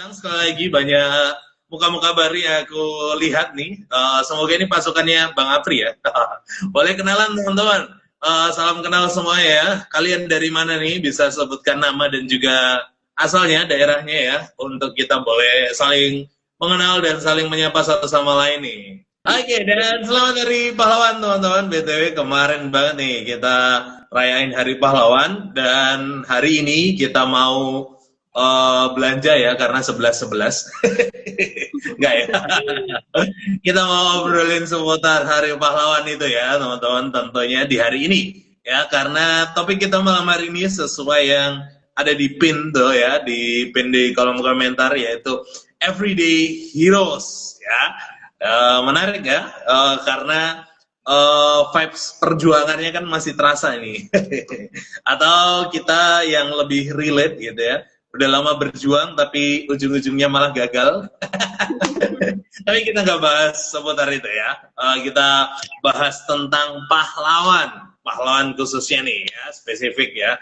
datang sekali lagi banyak muka-muka baru yang aku lihat nih. Semoga ini pasukannya Bang Apri ya. Boleh kenalan teman-teman. Salam kenal semua ya. Kalian dari mana nih? Bisa sebutkan nama dan juga asalnya, daerahnya ya. Untuk kita boleh saling mengenal dan saling menyapa satu sama lain nih. Oke, dan selamat Hari Pahlawan teman-teman. BTW kemarin banget nih kita rayain Hari Pahlawan dan hari ini kita mau belanja ya karena 11.11. Enggak ya. Kita mau obrolin seputar Hari Pahlawan itu ya teman-teman, tentunya di hari ini ya, karena topik kita malam hari ini sesuai yang ada di pin tuh ya, di pin di kolom komentar, yaitu Everyday Heroes ya. Menarik ya, karena vibes perjuangannya kan masih terasa ini. Atau kita yang lebih relate gitu ya, udah lama berjuang tapi ujung-ujungnya malah gagal. Tapi kita nggak bahas seputar itu ya. Kita bahas tentang pahlawan khususnya nih ya, spesifik ya.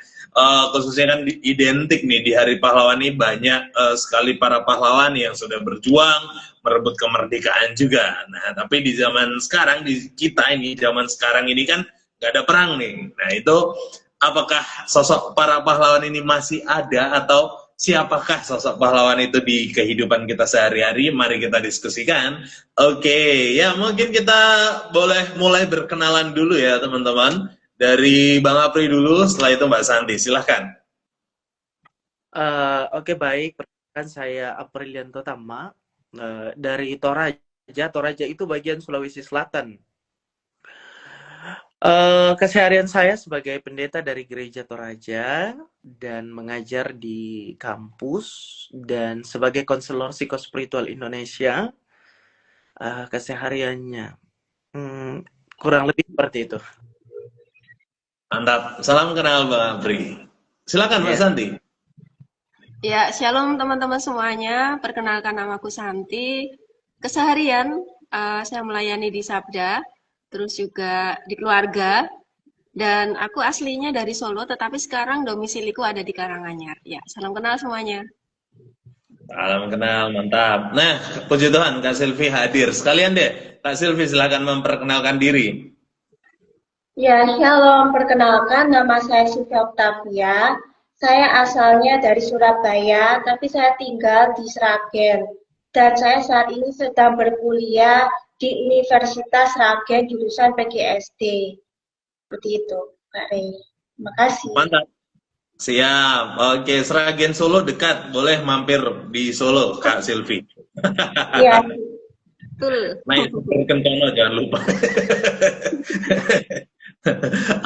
Khususnya kan identik nih di Hari Pahlawan ini banyak sekali para pahlawan yang sudah berjuang merebut kemerdekaan juga. Nah, tapi di zaman sekarang, di kita ini, zaman sekarang ini kan nggak ada perang nih. Nah, itu apakah sosok para pahlawan ini masih ada atau siapakah sosok pahlawan itu di kehidupan kita sehari-hari? Mari kita diskusikan. Oke, ya mungkin kita boleh mulai berkenalan dulu ya teman-teman. Dari Bang Apri dulu, setelah itu Mbak Santi, silahkan. Oke, baik. Perkenalkan saya Aprilianto Tama dari Toraja. Toraja itu bagian Sulawesi Selatan. Keseharian saya sebagai pendeta dari Gereja Toraja dan mengajar di kampus dan sebagai konselor psikospiritual Indonesia. Kesehariannya kurang lebih seperti itu. Mantap, salam kenal Bang Apri. Silakan Mbak Santi. Ya, shalom teman-teman semuanya. Perkenalkan namaku Santi. Keseharian saya melayani di Sabda, terus juga di keluarga. Dan aku aslinya dari Solo, tetapi sekarang domisiliku ada di Karanganyar. Ya, salam kenal semuanya. Salam kenal, mantap. Nah, puji Tuhan Kak Silvi hadir. Sekalian deh, Kak Silvi silakan memperkenalkan diri. Ya, shalom. Perkenalkan, nama saya Sylvia Octavia. Saya asalnya dari Surabaya, tapi saya tinggal di Sragen. Dan saya saat ini sedang berkuliah di Universitas Sragen, jurusan PGSD. Seperti itu, Kak Rey. Terima kasih. Mantap. Siap. Oke, Sragen Solo dekat. Boleh mampir di Solo, Kak Silvi. Iya. Betul. Naik Kentono jangan lupa.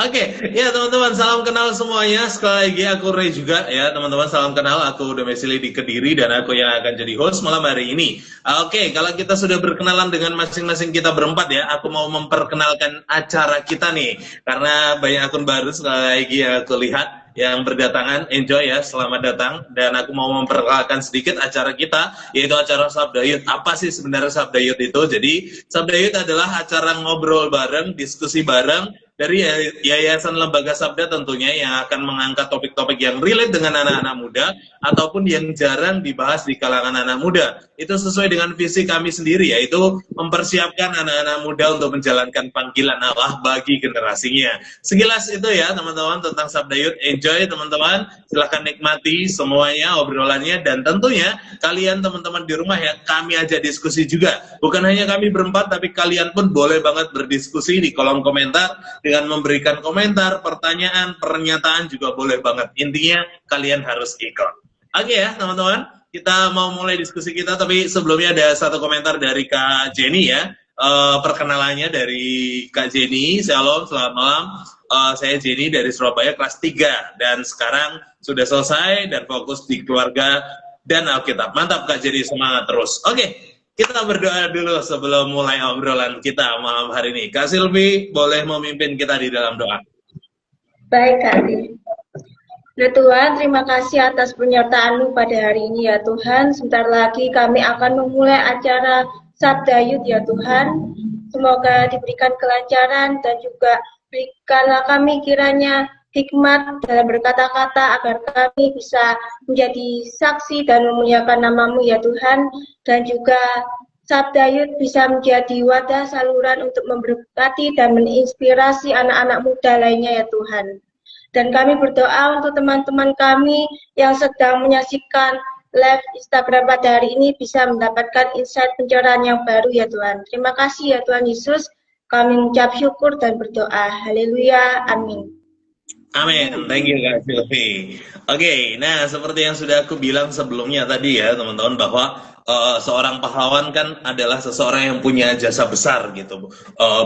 Oke, ya teman-teman, salam kenal semuanya. Sekali lagi aku Ray juga ya teman-teman, salam kenal. Aku domisili di Kediri dan aku yang akan jadi host malam hari ini. Oke, kalau kita sudah berkenalan dengan masing-masing kita berempat ya, aku mau memperkenalkan acara kita nih. Karena banyak akun baru sekali lagi yang aku lihat yang berdatangan. Enjoy ya, selamat datang. Dan aku mau memperkenalkan sedikit acara kita, yaitu acara Sabda Youth. Apa sih sebenarnya Sabda Youth itu? Jadi Sabda Youth adalah acara ngobrol bareng, diskusi bareng dari Yayasan Lembaga Sabda tentunya, yang akan mengangkat topik-topik yang relate dengan anak-anak muda ataupun yang jarang dibahas di kalangan anak muda. Itu sesuai dengan visi kami sendiri, yaitu mempersiapkan anak-anak muda untuk menjalankan panggilan Allah bagi generasinya. Sekilas itu ya teman-teman tentang Sabda Youth. Enjoy teman-teman, silahkan nikmati semuanya obrolannya, dan tentunya kalian teman-teman di rumah ya, kami ajak diskusi juga. Bukan hanya kami berempat, tapi kalian pun boleh banget berdiskusi di kolom komentar dengan memberikan komentar, pertanyaan, pernyataan juga boleh banget. Intinya kalian harus ikut. Oke ya teman-teman, kita mau mulai diskusi kita, tapi sebelumnya ada satu komentar dari Kak Jenny ya. Perkenalannya dari Kak Jenny. Shalom, selamat malam. Saya Jenny dari Surabaya, kelas 3 dan sekarang sudah selesai dan fokus di keluarga dan Alkitab. Mantap Kak Jenny, semangat terus. Oke. Kita berdoa dulu sebelum mulai obrolan kita malam hari ini. Kak Silvi, boleh memimpin kita di dalam doa? Baik, Kak Rey. Ya Tuhan, terima kasih atas penyertaan-Mu pada hari ini ya Tuhan. Sebentar lagi kami akan memulai acara Sabda Youth ya Tuhan. Semoga diberikan kelancaran dan juga berikanlah kami kiranya hikmat dalam berkata-kata agar kami bisa menjadi saksi dan memuliakan nama-Mu ya Tuhan, dan juga Sabda Youth bisa menjadi wadah saluran untuk memberkati dan menginspirasi anak-anak muda lainnya ya Tuhan. Dan kami berdoa untuk teman-teman kami yang sedang menyaksikan live Instagram pada hari ini bisa mendapatkan insight pencerahan yang baru ya Tuhan. Terima kasih ya Tuhan Yesus. Kami mengucap syukur dan berdoa. Haleluya. Amin. Amin, thank you Kak Silvi. Oke, nah seperti yang sudah aku bilang sebelumnya tadi ya teman-teman, bahwa seorang pahlawan kan adalah seseorang yang punya jasa besar gitu,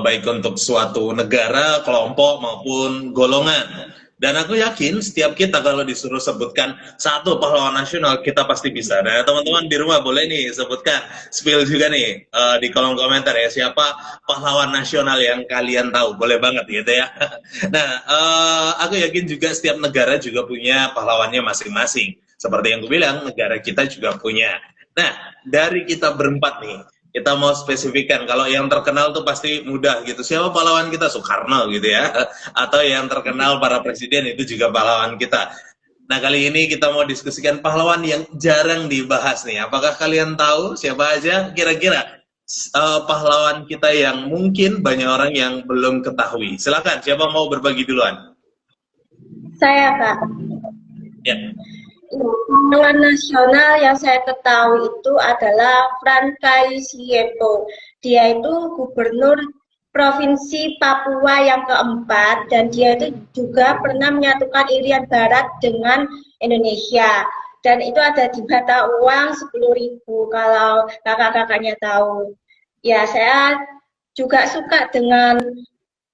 baik untuk suatu negara, kelompok maupun golongan. Dan aku yakin setiap kita kalau disuruh sebutkan satu pahlawan nasional, kita pasti bisa. Nah teman-teman di rumah boleh nih sebutkan, spill juga nih di kolom komentar ya, siapa pahlawan nasional yang kalian tahu, boleh banget gitu ya. Nah, aku yakin juga setiap negara juga punya pahlawannya masing-masing. Seperti yang gue bilang, negara kita juga punya. Nah, dari kita berempat nih, kita mau spesifikkan, kalau yang terkenal tuh pasti mudah gitu. Siapa pahlawan kita? Soekarno gitu ya. Atau yang terkenal para presiden itu juga pahlawan kita. Nah, kali ini kita mau diskusikan pahlawan yang jarang dibahas nih. Apakah kalian tahu siapa aja kira-kira pahlawan kita yang mungkin banyak orang yang belum ketahui? Silakan, siapa mau berbagi duluan? Saya, Kak. Ya. Pahlawan nasional yang saya ketahui itu adalah Frankai Siepo. Dia itu gubernur Provinsi Papua yang keempat, dan dia itu juga pernah menyatukan Irian Barat dengan Indonesia. Dan itu ada di mata uang 10.000 kalau kakak-kakaknya tahu. Ya, saya juga suka dengan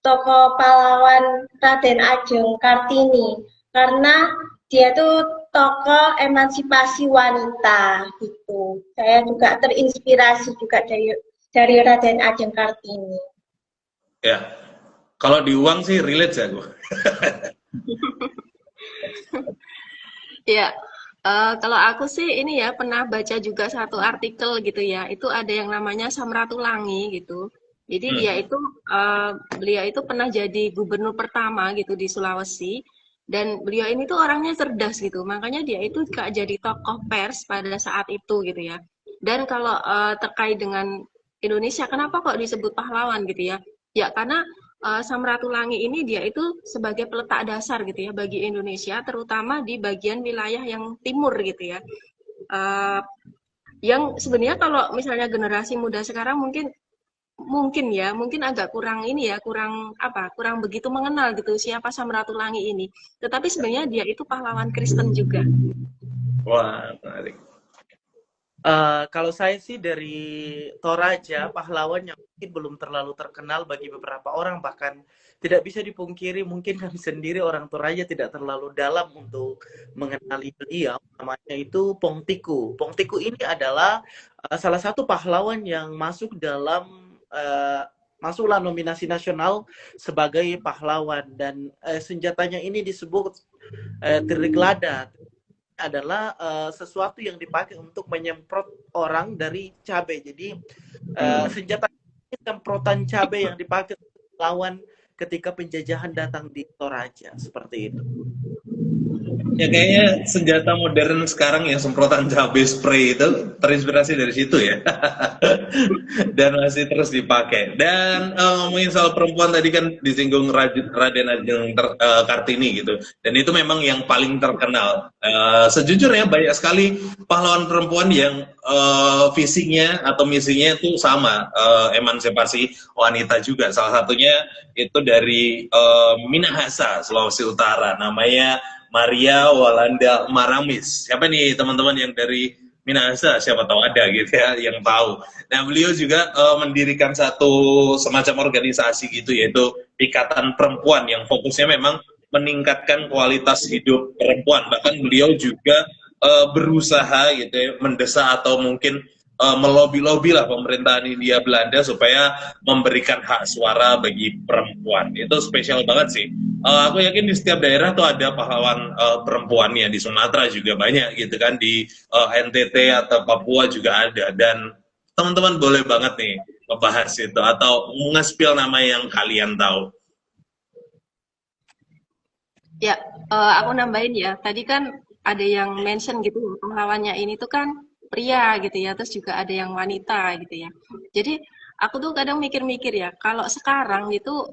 tokoh pahlawan Raden Ajeng Kartini, karena dia tuh tokoh emansipasi wanita gitu. Saya juga terinspirasi juga dari Raden Ajeng Kartini. Ya, kalau di uang sih relate ya gue. Ya, kalau aku sih ini ya pernah baca juga satu artikel gitu ya. Itu ada yang namanya Samratulangi gitu. Jadi beliau itu pernah jadi gubernur pertama gitu di Sulawesi. Dan beliau ini tuh orangnya cerdas gitu, makanya dia itu gak jadi tokoh pers pada saat itu gitu ya. Dan kalau terkait dengan Indonesia, kenapa kok disebut pahlawan gitu ya? Ya karena Samratulangi ini dia itu sebagai peletak dasar gitu ya bagi Indonesia, terutama di bagian wilayah yang timur gitu ya. Yang sebenarnya kalau misalnya generasi muda sekarang mungkin agak kurang ini ya, kurang begitu mengenal gitu siapa Samratulangi ini. Tetapi sebenarnya dia itu pahlawan Kristen juga. Wah, menarik. Kalau saya sih dari Toraja, pahlawan yang mungkin belum terlalu terkenal bagi beberapa orang, bahkan tidak bisa dipungkiri mungkin kami sendiri orang Toraja tidak terlalu dalam untuk mengenali beliau. Namanya itu Pongtiku. Pongtiku ini adalah salah satu pahlawan yang masuklah nominasi nasional sebagai pahlawan, dan senjatanya ini disebut tiriglada. Adalah sesuatu yang dipakai untuk menyemprot orang dari cabai. Jadi senjata ini semprotan cabai yang dipakai lawan ketika penjajahan datang di Toraja, seperti itu. Ya kayaknya senjata modern sekarang yang semprotan cabai spray itu terinspirasi dari situ ya. Dan masih terus dipakai. Dan ngomongin soal perempuan tadi kan disinggung Raden Ajeng Kartini gitu. Dan itu memang yang paling terkenal. Sejujurnya banyak sekali pahlawan perempuan yang visinya atau misinya itu sama, emansipasi wanita juga. Salah satunya itu dari Minahasa, Sulawesi Utara. Namanya Maria Walanda Maramis. Siapa nih teman-teman yang dari Minahasa? Siapa tahu ada gitu ya yang tahu. Nah, beliau juga mendirikan satu semacam organisasi gitu, yaitu Ikatan Perempuan yang fokusnya memang meningkatkan kualitas hidup perempuan. Bahkan beliau juga berusaha gitu ya, mendesak atau mungkin melobi-lobi lah pemerintahan Hindia Belanda supaya memberikan hak suara bagi perempuan. Itu spesial banget sih. Aku yakin di setiap daerah tuh ada pahlawan perempuannya. Di Sumatera juga banyak gitu kan, di NTT atau Papua juga ada. Dan teman-teman boleh banget nih ngebahas itu atau nge-spill nama yang kalian tahu. Ya, aku nambahin ya. Tadi kan ada yang mention gitu, pahlawannya ini tuh kan pria gitu ya, terus juga ada yang wanita gitu ya. Jadi aku tuh kadang mikir-mikir ya, kalau sekarang itu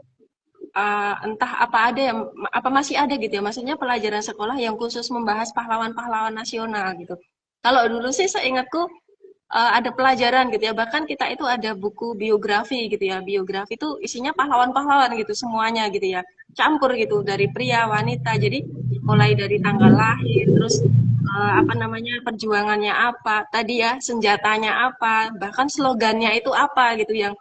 entah apa ada yang apa masih ada gitu ya, maksudnya pelajaran sekolah yang khusus membahas pahlawan-pahlawan nasional gitu. Kalau dulu sih seingatku ada pelajaran gitu ya, bahkan kita itu ada buku biografi gitu ya, biografi itu isinya pahlawan-pahlawan gitu semuanya gitu ya, campur gitu dari pria wanita, jadi mulai dari tanggal lahir, terus apa namanya perjuangannya apa tadi ya, senjatanya apa, bahkan slogannya itu apa gitu yang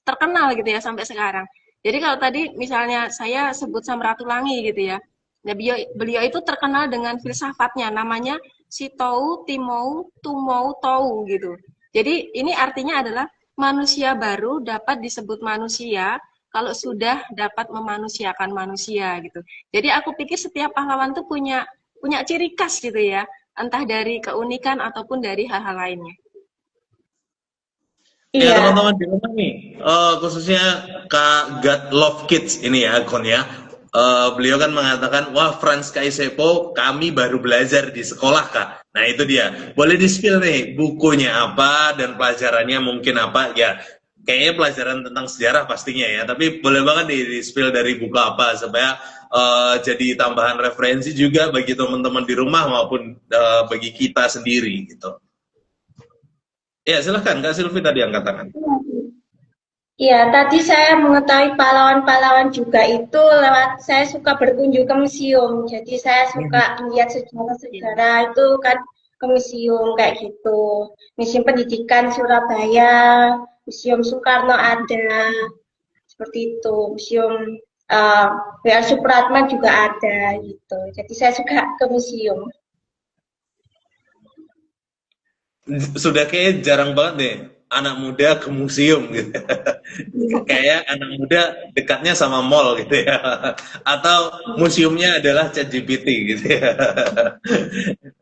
terkenal gitu ya sampai sekarang. Jadi kalau tadi misalnya saya sebut Samratulangi gitu ya, nah beliau itu terkenal dengan filsafatnya, namanya Sitou Timou Tumou Tou gitu. Jadi ini artinya adalah manusia baru dapat disebut manusia kalau sudah dapat memanusiakan manusia gitu. Jadi aku pikir setiap pahlawan tuh punya punya ciri khas gitu ya, entah dari keunikan ataupun dari hal-hal lainnya. Ya Iya, teman-teman di rumah nih, khususnya Kak God Love Kids ini ya akunnya. Beliau kan mengatakan, wah Franz Kaisepo kami baru belajar di sekolah Kak. Nah itu dia, boleh di-spill nih bukunya apa dan pelajarannya mungkin apa ya. Kayaknya pelajaran tentang sejarah pastinya ya, tapi boleh banget nih di-spill dari buku apa supaya jadi tambahan referensi juga bagi teman-teman di rumah maupun bagi kita sendiri gitu. Ya silahkan Kak Silvi tadi angkat tangan. iya, tadi saya mengetahui pahlawan-pahlawan juga itu lewat saya suka berkunjung ke museum. Jadi saya suka melihat sejarah-sejarah itu kan ke museum kayak gitu. Museum Pendidikan Surabaya, Museum Soekarno ada, seperti itu. Museum W.R. Supratman juga ada gitu. Jadi saya suka ke museum. Sudah kayak jarang banget deh anak muda ke museum gitu. Kayak anak muda dekatnya sama mall gitu ya. Atau museumnya adalah ChatGPT gitu ya.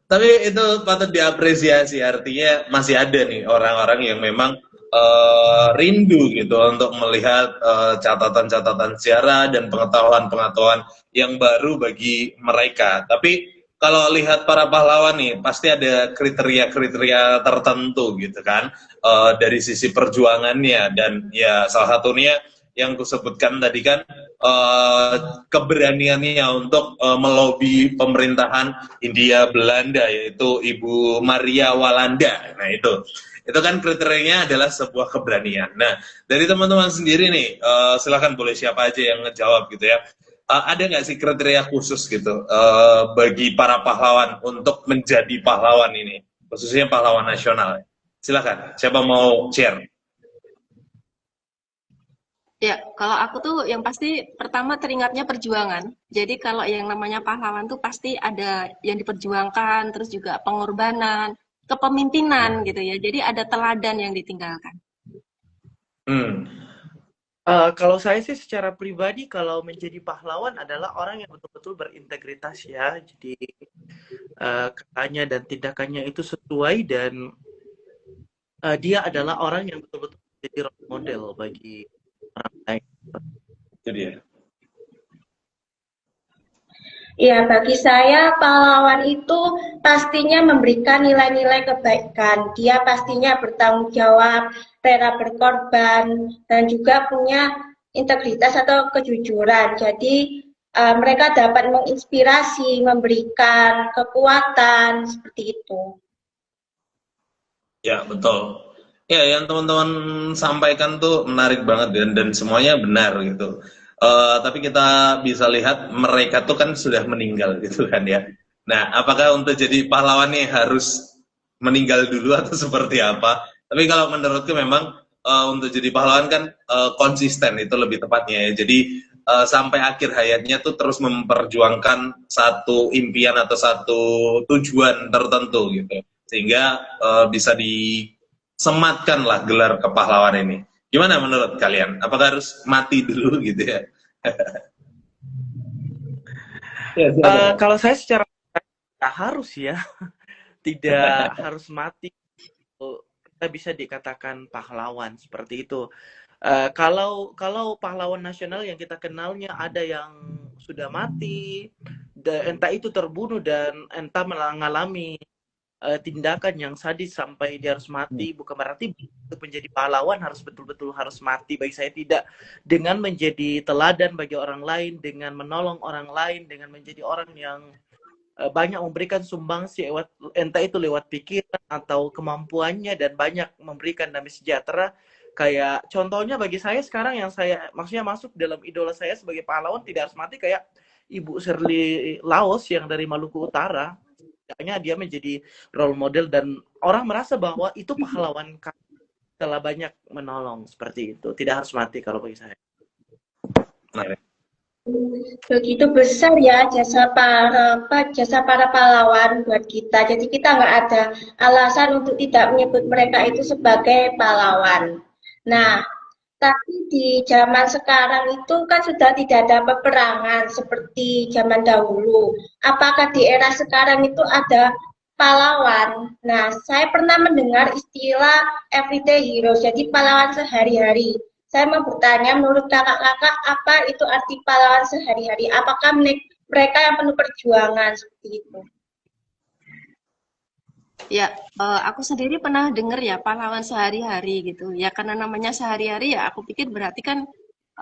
Tapi itu patut diapresiasi, artinya masih ada nih orang-orang yang memang rindu gitu untuk melihat catatan-catatan sejarah dan pengetahuan-pengetahuan yang baru bagi mereka. Tapi kalau lihat para pahlawan nih, pasti ada kriteria-kriteria tertentu gitu kan, dari sisi perjuangannya dan ya salah satunya yang kusebutkan tadi kan keberaniannya untuk melobi pemerintahan Hindia Belanda yaitu Ibu Maria Walanda. Nah itu kan kriterianya adalah sebuah keberanian. Nah dari teman-teman sendiri nih, silahkan boleh siapa aja yang ngejawab gitu ya. Ada nggak sih kriteria khusus gitu bagi para pahlawan untuk menjadi pahlawan ini, khususnya pahlawan nasional? Silakan, siapa mau share? Ya, kalau aku tuh yang pasti pertama teringatnya perjuangan. Jadi kalau yang namanya pahlawan tuh pasti ada yang diperjuangkan, terus juga pengorbanan, kepemimpinan gitu ya. Jadi ada teladan yang ditinggalkan. Hmm. Kalau saya sih secara pribadi kalau menjadi pahlawan adalah orang yang betul-betul berintegritas ya. Jadi katanya dan tindakannya itu sesuai dan dia adalah orang yang betul-betul menjadi role model bagi orang lain. Itu dia. Ya, bagi saya pahlawan itu pastinya memberikan nilai-nilai kebaikan. Dia pastinya bertanggung jawab, rela berkorban, dan juga punya integritas atau kejujuran. Jadi mereka dapat menginspirasi, memberikan kekuatan, seperti itu. Ya, betul. Ya, yang teman-teman sampaikan tuh menarik banget dan semuanya benar gitu. Tapi kita bisa lihat mereka tuh kan sudah meninggal gitu kan ya. Nah, apakah untuk jadi pahlawan nih harus meninggal dulu atau seperti apa? Tapi kalau menurutku memang untuk jadi pahlawan kan konsisten itu lebih tepatnya ya. Jadi sampai akhir hayatnya tuh terus memperjuangkan satu impian atau satu tujuan tertentu gitu sehingga bisa disematkan lah gelar kepahlawan ini. Gimana menurut kalian? Apakah harus mati dulu gitu ya? Ya, Kalau saya secara tidak harus ya, tidak harus mati. Kita bisa dikatakan pahlawan seperti itu. Kalau pahlawan nasional yang kita kenalnya ada yang sudah mati, entah itu terbunuh dan entah mengalami tindakan yang sadis sampai dia harus mati, bukan berarti untuk menjadi pahlawan harus betul-betul harus mati. Bagi saya tidak. Dengan menjadi teladan bagi orang lain, dengan menolong orang lain, dengan menjadi orang yang banyak memberikan sumbangsi entah itu lewat pikiran atau kemampuannya, dan banyak memberikan damai sejahtera. Kayak contohnya bagi saya sekarang yang saya maksudnya masuk dalam idola saya sebagai pahlawan tidak harus mati, kayak Ibu Shirley Laos yang dari Maluku Utara. Kayaknya dia menjadi role model dan orang merasa bahwa itu pahlawan setelah banyak menolong, seperti itu. Tidak harus mati kalau bagi saya. Begitu besar ya jasa para pahlawan buat kita. Jadi kita nggak ada alasan untuk tidak menyebut mereka itu sebagai pahlawan. Nah, tapi di zaman sekarang itu kan sudah tidak ada peperangan seperti zaman dahulu. Apakah di era sekarang itu ada pahlawan? Nah, saya pernah mendengar istilah everyday hero, jadi pahlawan sehari-hari. Saya mau bertanya, menurut kakak-kakak, apa itu arti pahlawan sehari-hari? Apakah mereka yang penuh perjuangan seperti itu? Ya, aku sendiri pernah dengar ya pahlawan sehari-hari gitu. Ya karena namanya sehari-hari ya aku pikir berarti kan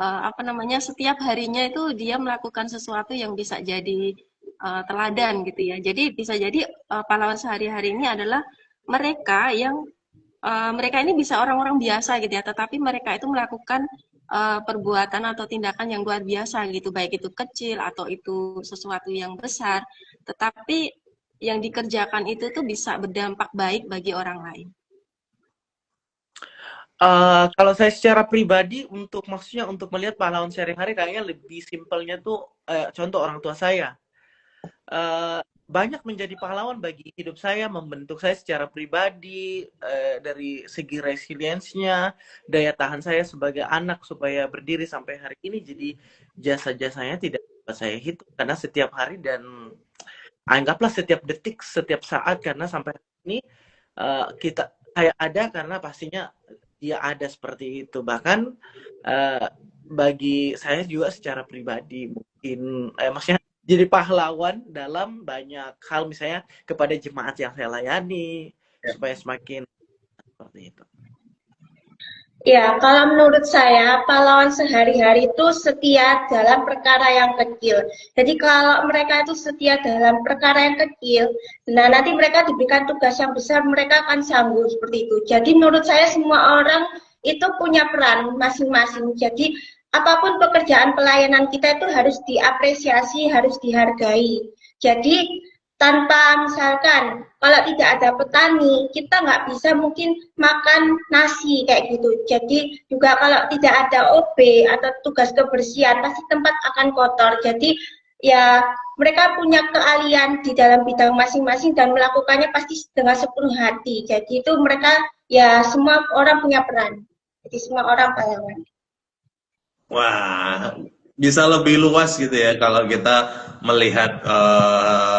apa namanya setiap harinya itu dia melakukan sesuatu yang bisa jadi teladan gitu ya. Jadi bisa jadi pahlawan sehari-hari ini adalah mereka yang mereka ini bisa orang-orang biasa gitu ya, tetapi mereka itu melakukan perbuatan atau tindakan yang luar biasa gitu, baik itu kecil atau itu sesuatu yang besar, tetapi yang dikerjakan itu tuh bisa berdampak baik bagi orang lain. Kalau saya secara pribadi maksudnya untuk melihat pahlawan sehari-hari kayaknya lebih simpelnya tuh contoh orang tua saya. Banyak menjadi pahlawan bagi hidup saya, membentuk saya secara pribadi dari segi resiliensinya, daya tahan saya sebagai anak supaya berdiri sampai hari ini. Jadi jasa-jasanya tidak dapat saya hitung karena setiap hari dan anggaplah setiap detik, setiap saat, karena sampai hari ini saya ada karena pastinya dia ada seperti itu. Bahkan bagi saya juga secara pribadi mungkin maksudnya jadi pahlawan dalam banyak hal, misalnya kepada jemaat yang saya layani supaya semakin seperti itu. Ya, kalau menurut saya, pahlawan sehari-hari itu setia dalam perkara yang kecil. Jadi kalau mereka itu setia dalam perkara yang kecil, nah nanti mereka diberikan tugas yang besar, mereka akan sanggup seperti itu. Jadi menurut saya semua orang itu punya peran masing-masing. Jadi apapun pekerjaan pelayanan kita itu harus diapresiasi, harus dihargai. Jadi tanpa misalkan kalau tidak ada petani, kita nggak bisa mungkin makan nasi kayak gitu. Jadi juga kalau tidak ada OB atau tugas kebersihan, pasti tempat akan kotor. Jadi ya mereka punya keahlian di dalam bidang masing-masing dan melakukannya pasti dengan sepenuh hati. Jadi itu mereka ya semua orang punya peran. Jadi semua orang pahlawan. Wah, bisa lebih luas gitu ya kalau kita melihat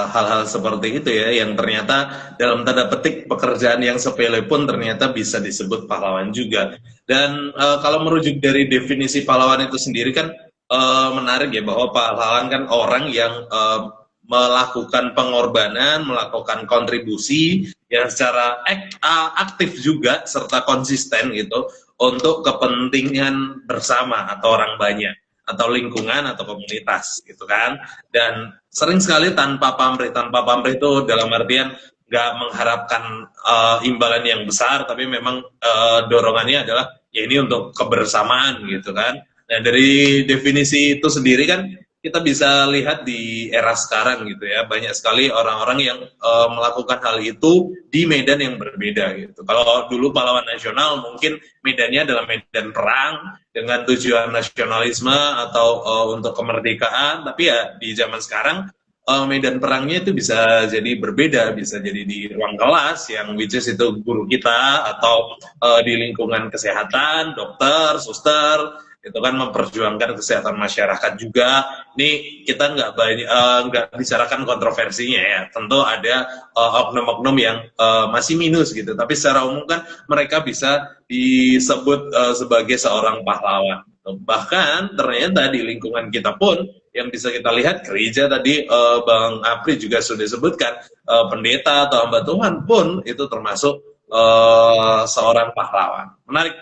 hal-hal seperti itu ya, yang ternyata dalam tanda petik pekerjaan yang sepele pun ternyata bisa disebut pahlawan juga. Dan kalau merujuk dari definisi pahlawan itu sendiri kan menarik ya, bahwa pahlawan kan orang yang melakukan pengorbanan, melakukan kontribusi yang secara aktif juga serta konsisten gitu untuk kepentingan bersama atau orang banyak, atau lingkungan atau komunitas gitu kan. Dan sering sekali tanpa pamrih itu dalam artian nggak mengharapkan imbalan yang besar, tapi memang dorongannya adalah ya ini untuk kebersamaan gitu kan. Nah dari definisi itu sendiri kan kita bisa lihat di era sekarang gitu ya, banyak sekali orang-orang yang melakukan hal itu di medan yang berbeda gitu. Kalau dulu pahlawan nasional mungkin medannya adalah medan perang dengan tujuan nasionalisme atau untuk kemerdekaan, tapi ya di zaman sekarang medan perangnya itu bisa jadi berbeda, bisa jadi di ruang kelas yang which is itu guru kita, atau di lingkungan kesehatan, dokter, suster, itu kan memperjuangkan kesehatan masyarakat juga. Ini kita nggak bicarakan kontroversinya ya, tentu ada oknum-oknum yang masih minus gitu, tapi secara umum kan mereka bisa disebut sebagai seorang pahlawan. Bahkan ternyata di lingkungan kita pun yang bisa kita lihat gereja tadi Bang Apri juga sudah sebutkan, pendeta atau hamba Tuhan pun itu termasuk seorang pahlawan. Menarik.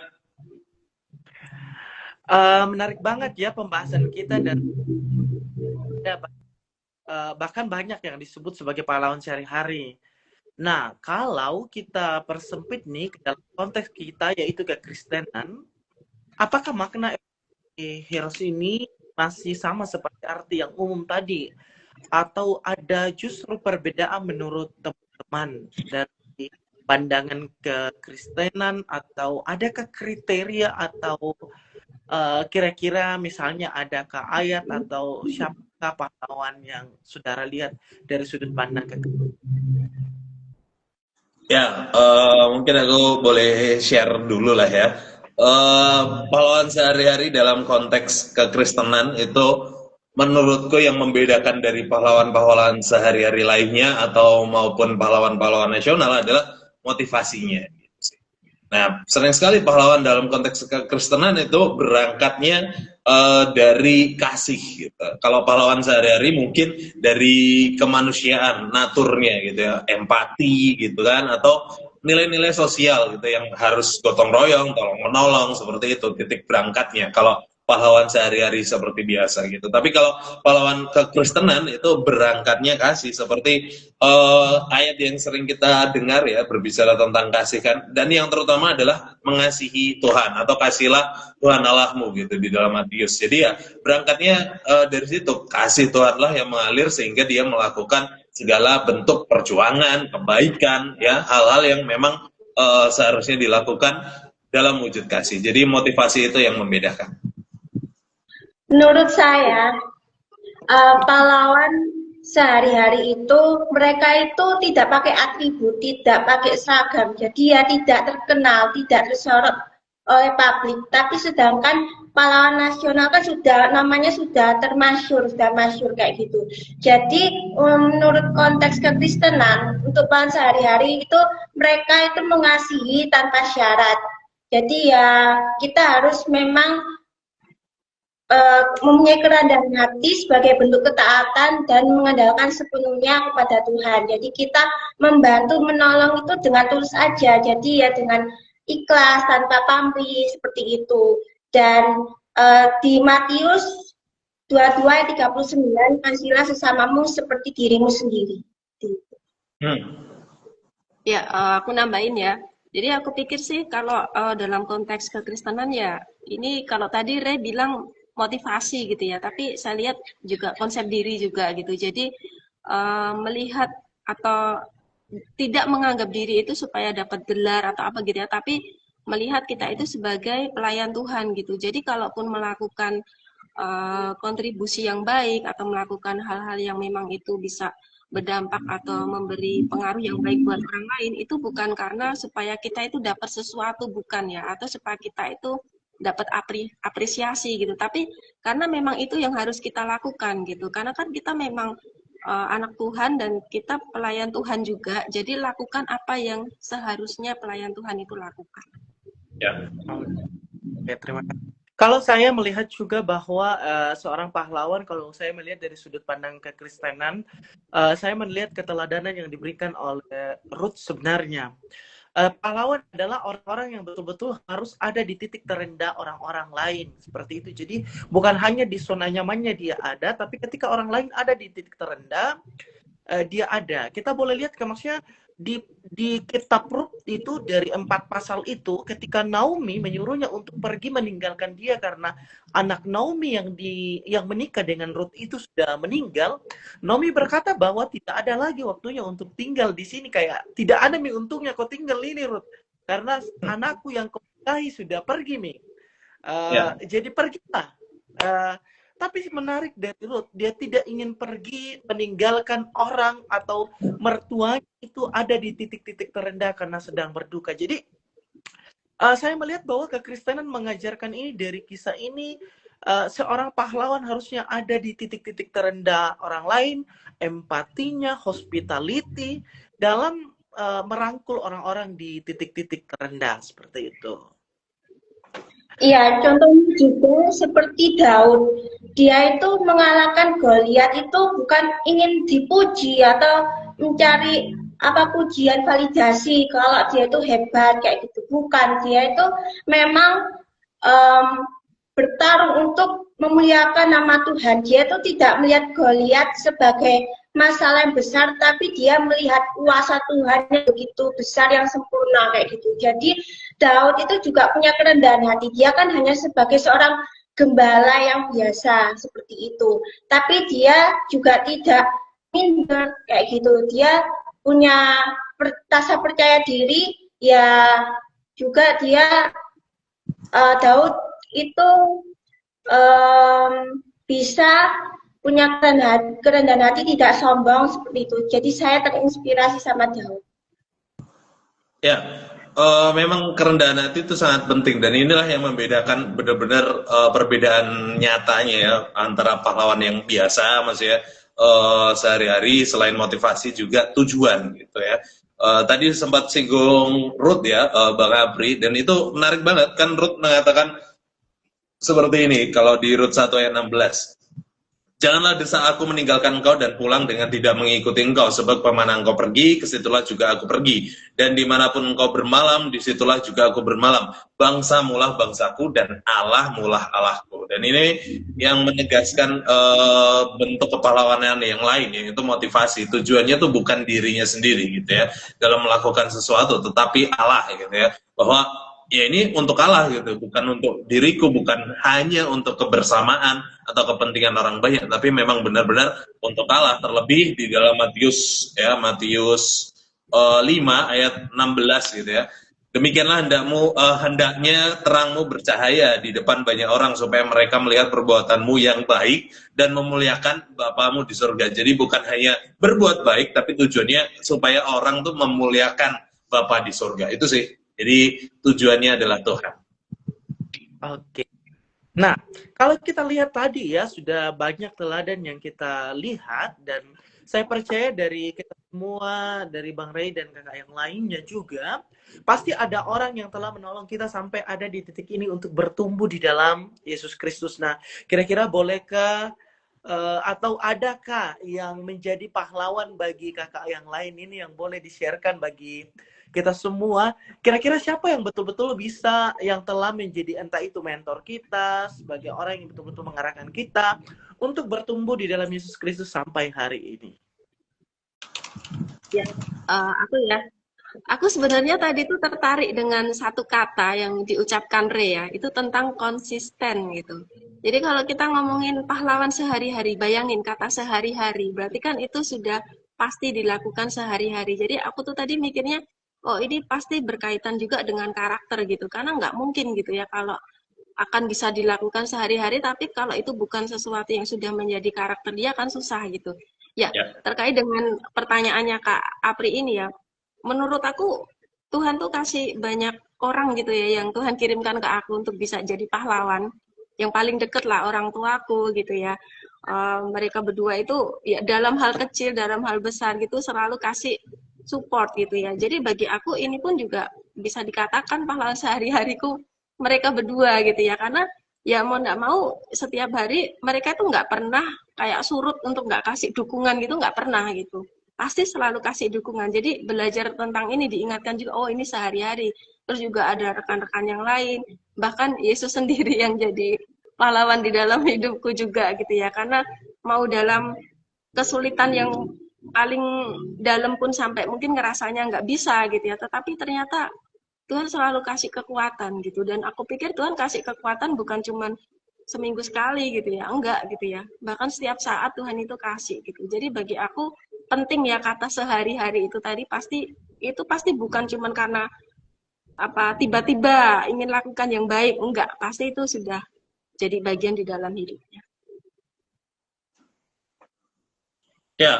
Menarik banget ya pembahasan kita, dan bahkan banyak yang disebut sebagai pahlawan sehari-hari. Nah, kalau kita persempit nih ke dalam konteks kita yaitu kekristenan, apakah makna heroes ini masih sama seperti arti yang umum tadi, atau ada justru perbedaan menurut teman-teman dari pandangan kekristenan, atau adakah kriteria atau kira-kira misalnya adakah ayat atau siapakah pahlawan yang saudara lihat dari sudut pandang kekristenan? Ya, mungkin aku boleh share dulu lah ya. Pahlawan sehari-hari dalam konteks kekristenan itu menurutku yang membedakan dari pahlawan-pahlawan sehari-hari lainnya atau maupun pahlawan-pahlawan nasional adalah motivasinya. Nah, sering sekali pahlawan dalam konteks kekristenan itu berangkatnya dari kasih gitu. Kalau pahlawan sehari-hari mungkin dari kemanusiaan, naturnya gitu ya, empati gitu kan, atau nilai-nilai sosial gitu yang harus gotong royong, tolong menolong, seperti itu titik berangkatnya. Kalau pahlawan sehari-hari seperti biasa gitu. Tapi kalau pahlawan kekristenan itu berangkatnya kasih, seperti ayat yang sering kita dengar ya, berbicara tentang kasih kan, dan yang terutama adalah mengasihi Tuhan atau kasihlah Tuhan Allahmu gitu di dalam Matius. Jadi ya berangkatnya dari situ, kasih Tuhanlah yang mengalir sehingga dia melakukan segala bentuk perjuangan, kebaikan ya, hal-hal yang memang seharusnya dilakukan dalam wujud kasih. Jadi motivasi itu yang membedakan. Menurut saya, pahlawan sehari-hari itu mereka itu tidak pakai atribut, tidak pakai seragam, jadi ya tidak terkenal, tidak tersorot oleh publik. Tapi sedangkan pahlawan nasional kan sudah namanya sudah termasyhur, sudah masyhur kayak gitu. Jadi menurut konteks kekristenan untuk pahlawan sehari-hari itu mereka itu mengasihi tanpa syarat. Jadi ya kita harus memang mempunyai kerendahan hati sebagai bentuk ketaatan dan mengandalkan sepenuhnya kepada Tuhan. Jadi kita membantu menolong itu dengan tulus aja. Jadi ya dengan ikhlas tanpa pamrih seperti itu. Dan di Matius 22 ayat 39, kasihilah sesamamu seperti dirimu sendiri. Ya, aku nambahin ya. Jadi aku pikir sih kalau dalam konteks kekristenan ya, ini kalau tadi Ray bilang motivasi gitu ya, tapi saya lihat juga konsep diri juga gitu. Jadi melihat atau tidak menganggap diri itu supaya dapat gelar atau apa gitu ya, tapi melihat kita itu sebagai pelayan Tuhan gitu. Jadi kalaupun melakukan kontribusi yang baik atau melakukan hal-hal yang memang itu bisa berdampak atau memberi pengaruh yang baik buat orang lain, itu bukan karena supaya kita itu dapat sesuatu, bukan ya, atau supaya kita itu dapat apresiasi gitu, tapi karena memang itu yang harus kita lakukan gitu, karena kan kita memang anak Tuhan dan kita pelayan Tuhan juga, jadi lakukan apa yang seharusnya pelayan Tuhan itu lakukan. Ya. Oke, terima kasih. Kalau saya melihat juga bahwa seorang pahlawan, kalau saya melihat dari sudut pandang kekristenan, saya melihat keteladanan yang diberikan oleh Ruth sebenarnya. Pahlawan adalah orang-orang yang betul-betul harus ada di titik terendah orang-orang lain, seperti itu. Jadi bukan hanya di zona nyamannya dia ada, tapi ketika orang lain ada di titik terendah, dia ada. Kita boleh lihat maksudnya di kitab Rut itu dari 4 pasal itu, ketika Naomi menyuruhnya untuk pergi meninggalkan dia karena anak Naomi yang menikah dengan Rut itu sudah meninggal, Naomi berkata bahwa tidak ada lagi waktunya untuk tinggal di sini, kayak tidak ada Mi untungnya kau tinggal ini Rut, karena anakku yang kau nikahi sudah pergi Mi. Jadi pergilah. Tapi menarik dari Ruth, dia tidak ingin pergi meninggalkan orang atau mertuanya itu ada di titik-titik terendah karena sedang berduka. Jadi saya melihat bahwa kekristenan mengajarkan ini dari kisah ini, seorang pahlawan harusnya ada di titik-titik terendah orang lain, empatinya, hospitality, dalam merangkul orang-orang di titik-titik terendah seperti itu. Iya, contohnya juga seperti Daud. Dia itu mengalahkan Goliat itu bukan ingin dipuji atau mencari apa pujian validasi kalau dia itu hebat kayak gitu. Bukan, dia itu memang em, bertarung untuk memuliakan nama Tuhan. Dia itu tidak melihat Goliat sebagai masalah yang besar, tapi dia melihat kuasa Tuhan yang begitu besar, yang sempurna kayak gitu. Jadi Daud itu juga punya kerendahan hati. Dia kan hanya sebagai seorang gembala yang biasa seperti itu. Tapi dia juga tidak minder kayak gitu. Dia punya rasa percaya diri, ya juga dia Daud itu bisa punya kerendahan hati, tidak sombong seperti itu. Jadi saya terinspirasi sama Daud. Ya, memang kerendahan hati itu sangat penting dan inilah yang membedakan benar-benar perbedaan nyatanya ya antara pahlawan yang biasa, Mas ya, sehari-hari selain motivasi juga tujuan gitu ya. Tadi sempat singgung Ruth ya, Bang Apri, dan itu menarik banget kan Ruth mengatakan seperti ini kalau di Rut 1 ayat 16. Janganlah desa aku meninggalkan engkau dan pulang dengan tidak mengikuti engkau, sebab kemana engkau pergi, kesitulah juga aku pergi. Dan dimanapun engkau bermalam, disitulah juga aku bermalam. Bangsa mulah bangsaku dan Allah mulah Allahku. Dan ini yang menegaskan bentuk kepahlawanan yang lain, yaitu motivasi. Tujuannya tuh bukan dirinya sendiri gitu ya, dalam melakukan sesuatu, tetapi Allah gitu ya. Bahwa ya ini untuk Allah gitu, bukan untuk diriku, bukan hanya untuk kebersamaan atau kepentingan orang banyak, tapi memang benar-benar untuk Allah. Terlebih di dalam Matius ya, Matius 5 ayat 16 gitu ya. Demikianlah hendaknya terangmu bercahaya di depan banyak orang supaya mereka melihat perbuatanmu yang baik dan memuliakan Bapamu di surga. Jadi bukan hanya berbuat baik, tapi tujuannya supaya orang tuh memuliakan Bapa di surga. Itu sih. Jadi tujuannya adalah Tuhan. Oke. Nah, kalau kita lihat tadi ya, sudah banyak teladan yang kita lihat, dan saya percaya dari kita semua, dari Bang Ray dan kakak yang lainnya juga, pasti ada orang yang telah menolong kita sampai ada di titik ini untuk bertumbuh di dalam Yesus Kristus. Nah, kira-kira bolehkah atau adakah yang menjadi pahlawan bagi kakak yang lain ini yang boleh di-sharekan bagi kita semua? Kira-kira siapa yang betul-betul bisa, yang telah menjadi entah itu mentor kita, sebagai orang yang betul-betul mengarahkan kita untuk bertumbuh di dalam Yesus Kristus sampai hari ini? Ya, aku sebenarnya tadi tuh tertarik dengan satu kata yang diucapkan Re ya, itu tentang konsisten gitu. Jadi kalau kita ngomongin pahlawan sehari-hari, bayangin kata sehari-hari, berarti kan itu sudah pasti dilakukan sehari-hari. Jadi aku tuh tadi mikirnya, oh ini pasti berkaitan juga dengan karakter gitu, karena nggak mungkin gitu ya kalau akan bisa dilakukan sehari-hari, tapi kalau itu bukan sesuatu yang sudah menjadi karakter dia kan susah gitu. Ya, Ya. terkait dengan pertanyaannya Kak Apri ini ya, menurut aku Tuhan tuh kasih banyak orang gitu ya yang Tuhan kirimkan ke aku untuk bisa jadi pahlawan. Yang paling deket lah orang tuaku gitu ya. Mereka berdua itu ya dalam hal kecil, dalam hal besar gitu selalu kasih support gitu ya. Jadi bagi aku ini pun juga bisa dikatakan pahlawan sehari-hariku mereka berdua gitu ya. Karena ya mau nggak mau setiap hari mereka tuh nggak pernah kayak surut untuk nggak kasih dukungan gitu, nggak pernah gitu, pasti selalu kasih dukungan. Jadi belajar tentang ini diingatkan juga, oh ini sehari-hari. Terus juga ada rekan-rekan yang lain, bahkan Yesus sendiri yang jadi pahlawan di dalam hidupku juga gitu ya, karena mau dalam kesulitan yang paling dalam pun sampai mungkin ngerasanya nggak bisa gitu ya, tetapi ternyata Tuhan selalu kasih kekuatan gitu. Dan aku pikir Tuhan kasih kekuatan bukan cuman seminggu sekali gitu ya, enggak gitu ya, bahkan setiap saat Tuhan itu kasih gitu. Jadi bagi aku penting ya kata sehari-hari itu tadi, pasti bukan cuman karena apa tiba-tiba ingin lakukan yang baik, enggak, pasti itu sudah jadi bagian di dalam hidupnya. Ya,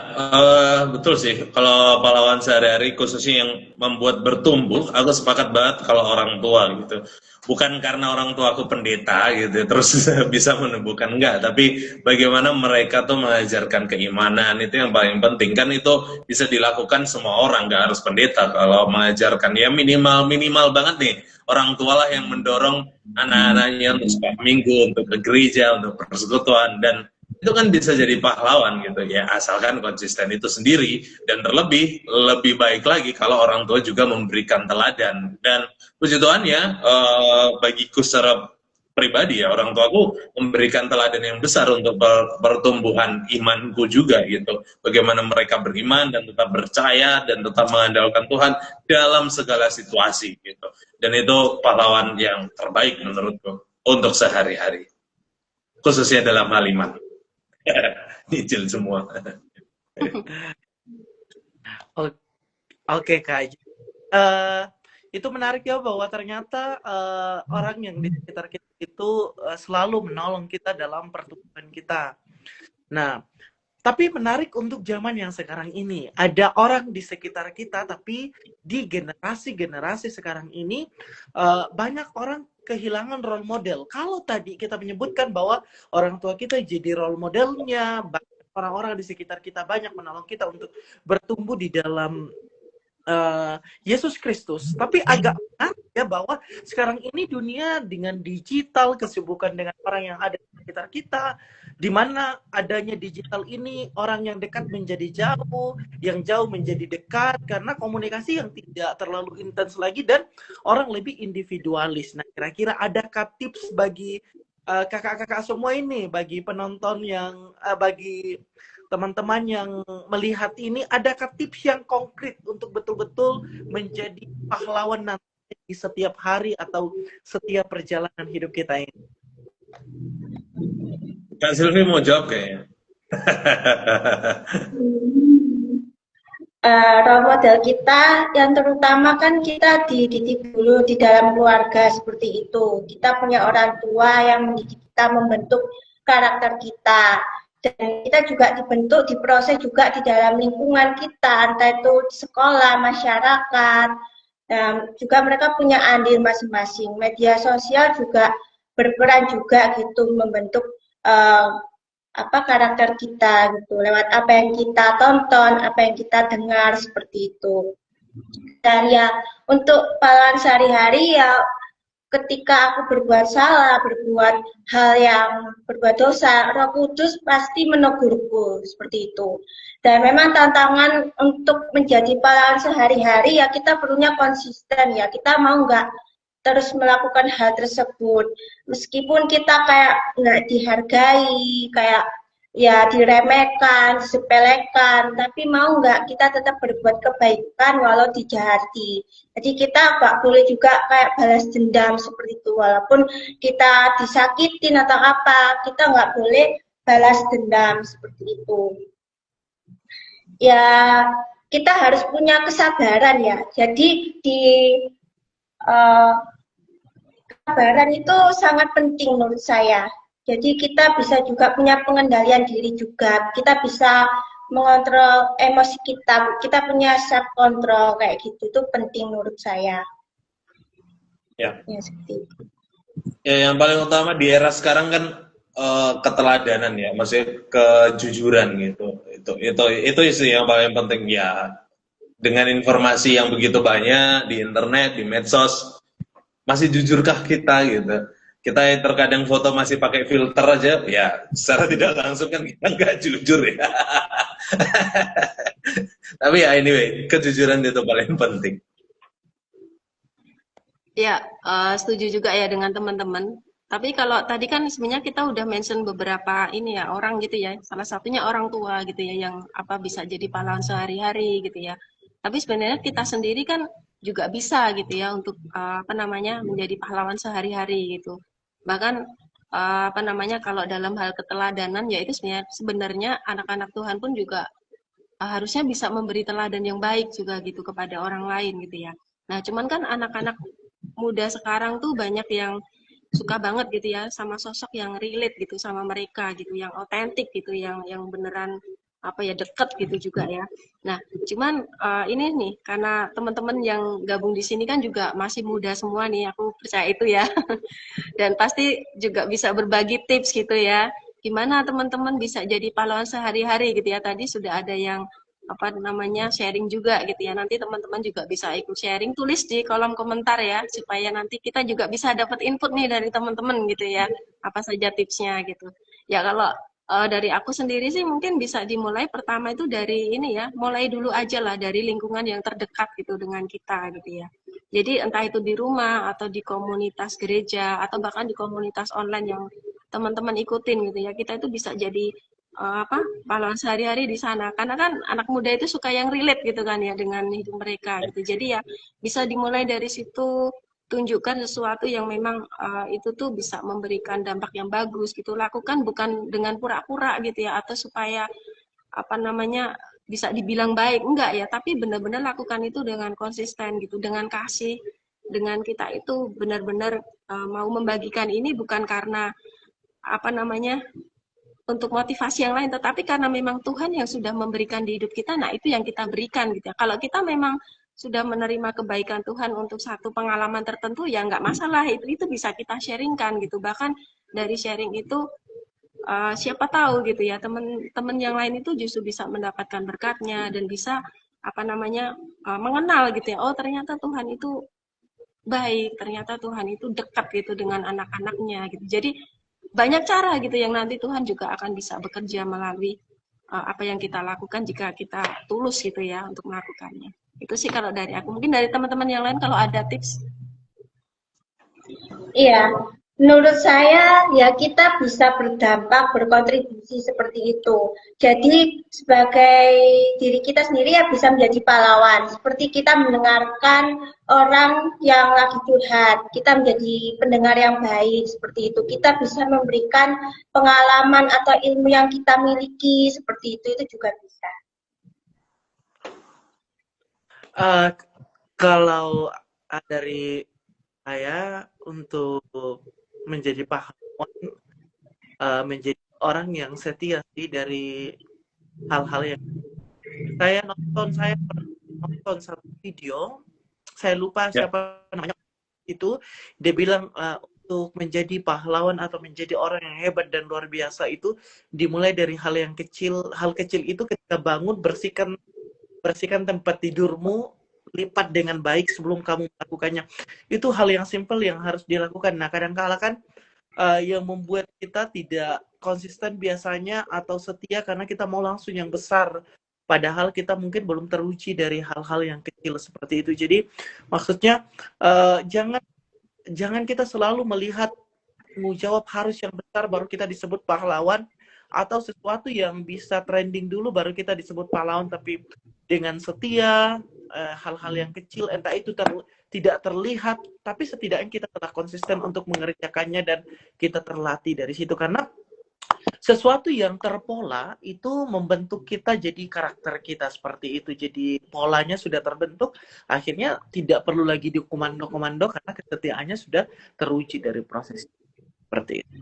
betul sih. Kalau pahlawan sehari-hari khususnya yang membuat bertumbuh, aku sepakat banget kalau orang tua gitu. Bukan karena orang tua aku pendeta gitu, terus bisa menumbuhkan enggak, tapi bagaimana mereka tuh mengajarkan keimanan itu yang paling penting kan itu bisa dilakukan semua orang, nggak harus pendeta kalau mengajarkan ya minimal minimal banget nih orang tua lah yang mendorong anak-anaknya untuk sekolah minggu, untuk ke gereja, untuk persekutuan dan itu kan bisa jadi pahlawan gitu ya asalkan konsisten itu sendiri dan terlebih lebih baik lagi kalau orang tua juga memberikan teladan dan puji Tuhan ya bagiku secara pribadi ya orang tuaku memberikan teladan yang besar untuk pertumbuhan imanku juga gitu bagaimana mereka beriman dan tetap percaya dan tetap mengandalkan Tuhan dalam segala situasi gitu dan itu pahlawan yang terbaik menurutku untuk sehari-hari khususnya dalam hal iman. Nyicil semua. Oke, Kak. Eh, itu menarik ya bahwa ternyata orang yang di sekitar kita itu selalu menolong kita dalam pertumbuhan kita. Nah, tapi menarik untuk zaman yang sekarang ini. Ada orang di sekitar kita, tapi di generasi-generasi sekarang ini banyak orang kehilangan role model. Kalau tadi kita menyebutkan bahwa orang tua kita jadi role modelnya, orang-orang di sekitar kita banyak menolong kita untuk bertumbuh di dalam Yesus Kristus. Tapi agak menarik ya bahwa sekarang ini dunia dengan digital, kesibukan dengan orang yang ada di sekitar kita, di mana adanya digital ini orang yang dekat menjadi jauh, yang jauh menjadi dekat karena komunikasi yang tidak terlalu intens lagi dan orang lebih individualis. Nah, kira-kira adakah tips bagi kakak-kakak semua ini, bagi penonton yang bagi teman-teman yang melihat ini, adakah tips yang konkret untuk betul-betul menjadi pahlawan nanti di setiap hari atau setiap perjalanan hidup kita ini? Kak Silvi mau jawab kayaknya. Role model kita yang terutama kan kita dididik dulu di dalam keluarga seperti itu. Kita punya orang tua yang mendidik kita, membentuk karakter kita. Dan kita juga dibentuk, diproses juga di dalam lingkungan kita, entah itu di sekolah, masyarakat, dan juga mereka punya andil masing-masing. Media sosial juga berperan juga gitu membentuk karakter kita gitu lewat apa yang kita tonton, apa yang kita dengar seperti itu. Dan ya untuk pahlawan sehari-hari ya ketika aku berbuat salah, berbuat hal yang berbuat dosa, Roh Kudus pasti menegurku seperti itu. Dan memang tantangan untuk menjadi pahlawan sehari-hari ya kita perlunya konsisten ya. Kita mau nggak terus melakukan hal tersebut. Meskipun kita kayak nggak dihargai, kayak ya diremehkan, disepelekan, tapi mau nggak kita tetap berbuat kebaikan walau dijahati. Jadi kita nggak boleh juga kayak balas dendam seperti itu, walaupun kita disakitin atau apa, kita nggak boleh balas dendam seperti itu. Ya kita harus punya kesabaran ya. Jadi di kesabaran itu sangat penting menurut saya. Jadi kita bisa juga punya pengendalian diri juga. Kita bisa mengontrol emosi kita. Kita punya self control kayak gitu. Itu penting menurut saya. Ya. Ya seperti itu. Ya, yang paling utama di era sekarang kan keteladanan ya, maksudnya kejujuran gitu. Itu sih yang paling penting ya. Dengan informasi yang begitu banyak di internet, di medsos, masih jujurkah kita gitu? Kita yang terkadang foto masih pakai filter aja, ya secara tidak langsung kan kita nggak jujur ya. Tapi ya anyway, kejujuran itu paling penting. Ya, setuju juga ya dengan teman-teman. Tapi kalau tadi kan sebenarnya kita udah mention beberapa ini ya orang gitu ya. Salah satunya orang tua gitu ya yang apa bisa jadi pahlawan sehari-hari gitu ya. Tapi sebenarnya kita sendiri kan juga bisa gitu ya untuk apa namanya menjadi pahlawan sehari-hari gitu. Bahkan apa namanya kalau dalam hal keteladanan ya itu sebenarnya anak-anak Tuhan pun juga harusnya bisa memberi teladan yang baik juga gitu kepada orang lain gitu ya. Nah, cuman kan anak-anak muda sekarang tuh banyak yang suka banget gitu ya sama sosok yang relate gitu sama mereka gitu, yang otentik gitu, yang beneran apa ya deket gitu juga ya. Nah, cuman ini nih karena teman-teman yang gabung di sini kan juga masih muda semua nih, aku percaya itu ya. Dan pasti juga bisa berbagi tips gitu ya. Gimana teman-teman bisa jadi pahlawan sehari-hari gitu ya. Tadi sudah ada yang apa namanya sharing juga gitu ya. Nanti teman-teman juga bisa ikut sharing, tulis di kolom komentar ya supaya nanti kita juga bisa dapat input nih dari teman-teman gitu ya. Apa saja tipsnya gitu. Ya kalau dari aku sendiri sih mungkin bisa dimulai pertama itu dari ini ya, mulai dulu aja lah dari lingkungan yang terdekat gitu dengan kita gitu ya. Jadi entah itu di rumah atau di komunitas gereja atau bahkan di komunitas online yang teman-teman ikutin gitu ya. Kita itu bisa jadi apa pahlawan sehari-hari di sana. Karena kan anak muda itu suka yang relate gitu kan ya dengan hidup mereka gitu. Jadi ya bisa dimulai dari situ, tunjukkan sesuatu yang memang itu tuh bisa memberikan dampak yang bagus gitu. Lakukan bukan dengan pura-pura gitu ya atau supaya apa namanya bisa dibilang baik enggak ya, tapi benar-benar lakukan itu dengan konsisten gitu, dengan kasih, dengan kita itu benar-benar mau membagikan ini bukan karena apa namanya untuk motivasi yang lain, tetapi karena memang Tuhan yang sudah memberikan di hidup kita, nah itu yang kita berikan gitu ya. Kalau kita memang sudah menerima kebaikan Tuhan untuk satu pengalaman tertentu, ya nggak masalah, itu bisa kita sharingkan gitu. Bahkan dari sharing itu siapa tahu gitu ya teman-teman yang lain itu justru bisa mendapatkan berkatnya dan bisa apa namanya mengenal gitu ya. Oh ternyata Tuhan itu baik, ternyata Tuhan itu dekat gitu dengan anak-anaknya gitu. Jadi banyak cara gitu yang nanti Tuhan juga akan bisa bekerja melalui apa yang kita lakukan jika kita tulus gitu ya untuk melakukannya. Itu sih kalau dari aku. Mungkin dari teman-teman yang lain kalau ada tips. Iya, menurut saya ya kita bisa berdampak, berkontribusi seperti itu. Jadi sebagai diri kita sendiri ya bisa menjadi pahlawan. Seperti kita mendengarkan orang yang lagi curhat, kita menjadi pendengar yang baik seperti itu. Kita bisa memberikan pengalaman atau ilmu yang kita miliki seperti itu juga bisa. Kalau dari saya untuk menjadi pahlawan, menjadi orang yang setia sih dari hal-hal yang saya pernah nonton satu video, saya lupa siapa namanya itu, dia bilang untuk menjadi pahlawan atau menjadi orang yang hebat dan luar biasa itu dimulai dari hal yang kecil. Hal kecil itu ketika bangun bersihkan tempat tidurmu, lipat dengan baik sebelum kamu melakukannya. Itu hal yang simple yang harus dilakukan. Nah, kadang-kala kan yang membuat kita tidak konsisten biasanya atau setia karena kita mau langsung yang besar. Padahal kita mungkin belum teruji dari hal-hal yang kecil seperti itu. Jadi maksudnya jangan kita selalu melihat tanggung jawab harus yang besar baru kita disebut pahlawan, atau sesuatu yang bisa trending dulu baru kita disebut pahlawan. Tapi dengan setia, hal-hal yang kecil entah itu tidak terlihat, tapi setidaknya kita telah konsisten untuk mengerjakannya dan kita terlatih dari situ. Karena sesuatu yang terpola itu membentuk kita jadi karakter kita seperti itu. Jadi polanya sudah terbentuk, akhirnya tidak perlu lagi dikomando-komando karena kesetiaannya sudah teruji dari proses seperti itu.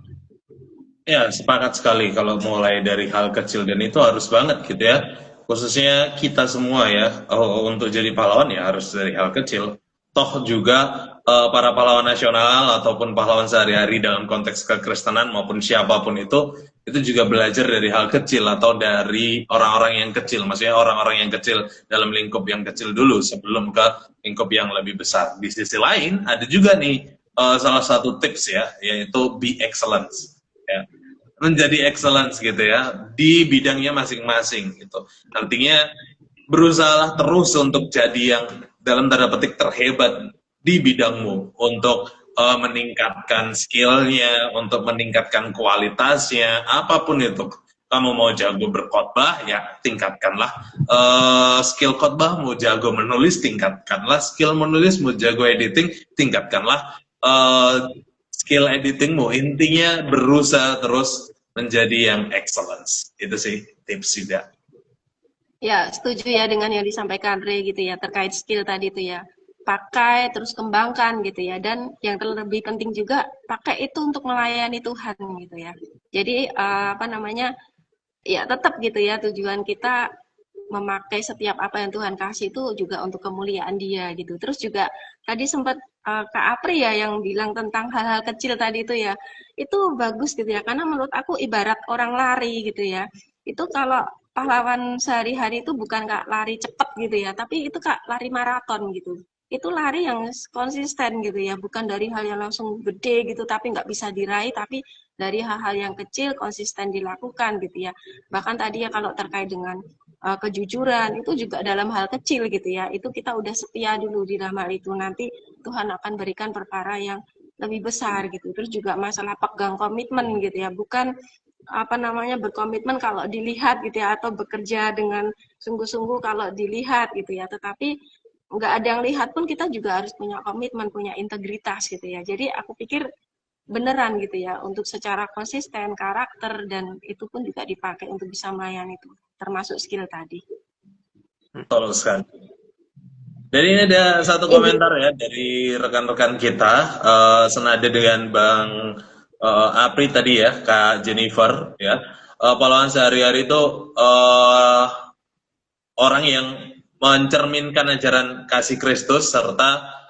Ya, sepakat sekali kalau mulai dari hal kecil dan itu harus banget gitu ya. Khususnya kita semua ya, untuk jadi pahlawan ya harus dari hal kecil. Toh juga para pahlawan nasional ataupun pahlawan sehari-hari dalam konteks kekristenan maupun siapapun itu juga belajar dari hal kecil atau dari orang-orang yang kecil. Maksudnya orang-orang yang kecil dalam lingkup yang kecil dulu sebelum ke lingkup yang lebih besar. Di sisi lain ada juga nih salah satu tips ya, yaitu be excellence. Ya, menjadi excellence gitu ya di bidangnya masing-masing gitu. Artinya berusaha terus untuk jadi yang dalam tanda petik terhebat di bidangmu untuk meningkatkan skillnya, untuk meningkatkan kualitasnya, apapun itu. Kamu mau jago berkhotbah, ya tingkatkanlah skill khotbahmu. Jago menulis, tingkatkanlah skill menulismu. Jago editing, tingkatkanlah skill editingmu. Intinya berusaha terus menjadi yang excellence. Itu sih tips juga. Ya, setuju ya dengan yang disampaikan Re gitu ya, terkait skill tadi itu ya. Pakai, terus kembangkan gitu ya. Dan yang terlebih penting juga, pakai itu untuk melayani Tuhan gitu ya. Jadi, apa namanya, ya tetap gitu ya, tujuan kita memakai setiap apa yang Tuhan kasih itu juga untuk kemuliaan Dia gitu. Terus juga tadi sempat Kak Apri ya yang bilang tentang hal-hal kecil tadi itu ya, itu bagus gitu ya, karena menurut aku ibarat orang lari gitu ya. Itu kalau pahlawan sehari-hari itu bukan Kak lari cepet gitu ya, tapi itu Kak lari maraton gitu. Itu lari yang konsisten gitu ya, bukan dari hal yang langsung gede gitu tapi nggak bisa diraih, tapi dari hal-hal yang kecil konsisten dilakukan gitu ya. Bahkan tadi ya kalau terkait dengan kejujuran itu juga dalam hal kecil gitu ya, itu kita udah setia dulu di dalam hal itu, nanti Tuhan akan berikan perkara yang lebih besar gitu. Terus juga masalah pegang komitmen gitu ya, bukan apa namanya berkomitmen kalau dilihat gitu ya, atau bekerja dengan sungguh-sungguh kalau dilihat gitu ya, tetapi nggak ada yang lihat pun kita juga harus punya komitmen, punya integritas gitu ya. Jadi aku pikir beneran gitu ya, untuk secara konsisten, karakter, dan itu pun juga dipakai untuk bisa melayani itu, termasuk skill tadi. Betul sekali. Dan ini ada satu komentar ya dari rekan-rekan kita, senada dengan Bang Apri tadi ya, Kak Jennifer ya. Pahlawan sehari-hari itu orang yang mencerminkan ajaran kasih Kristus serta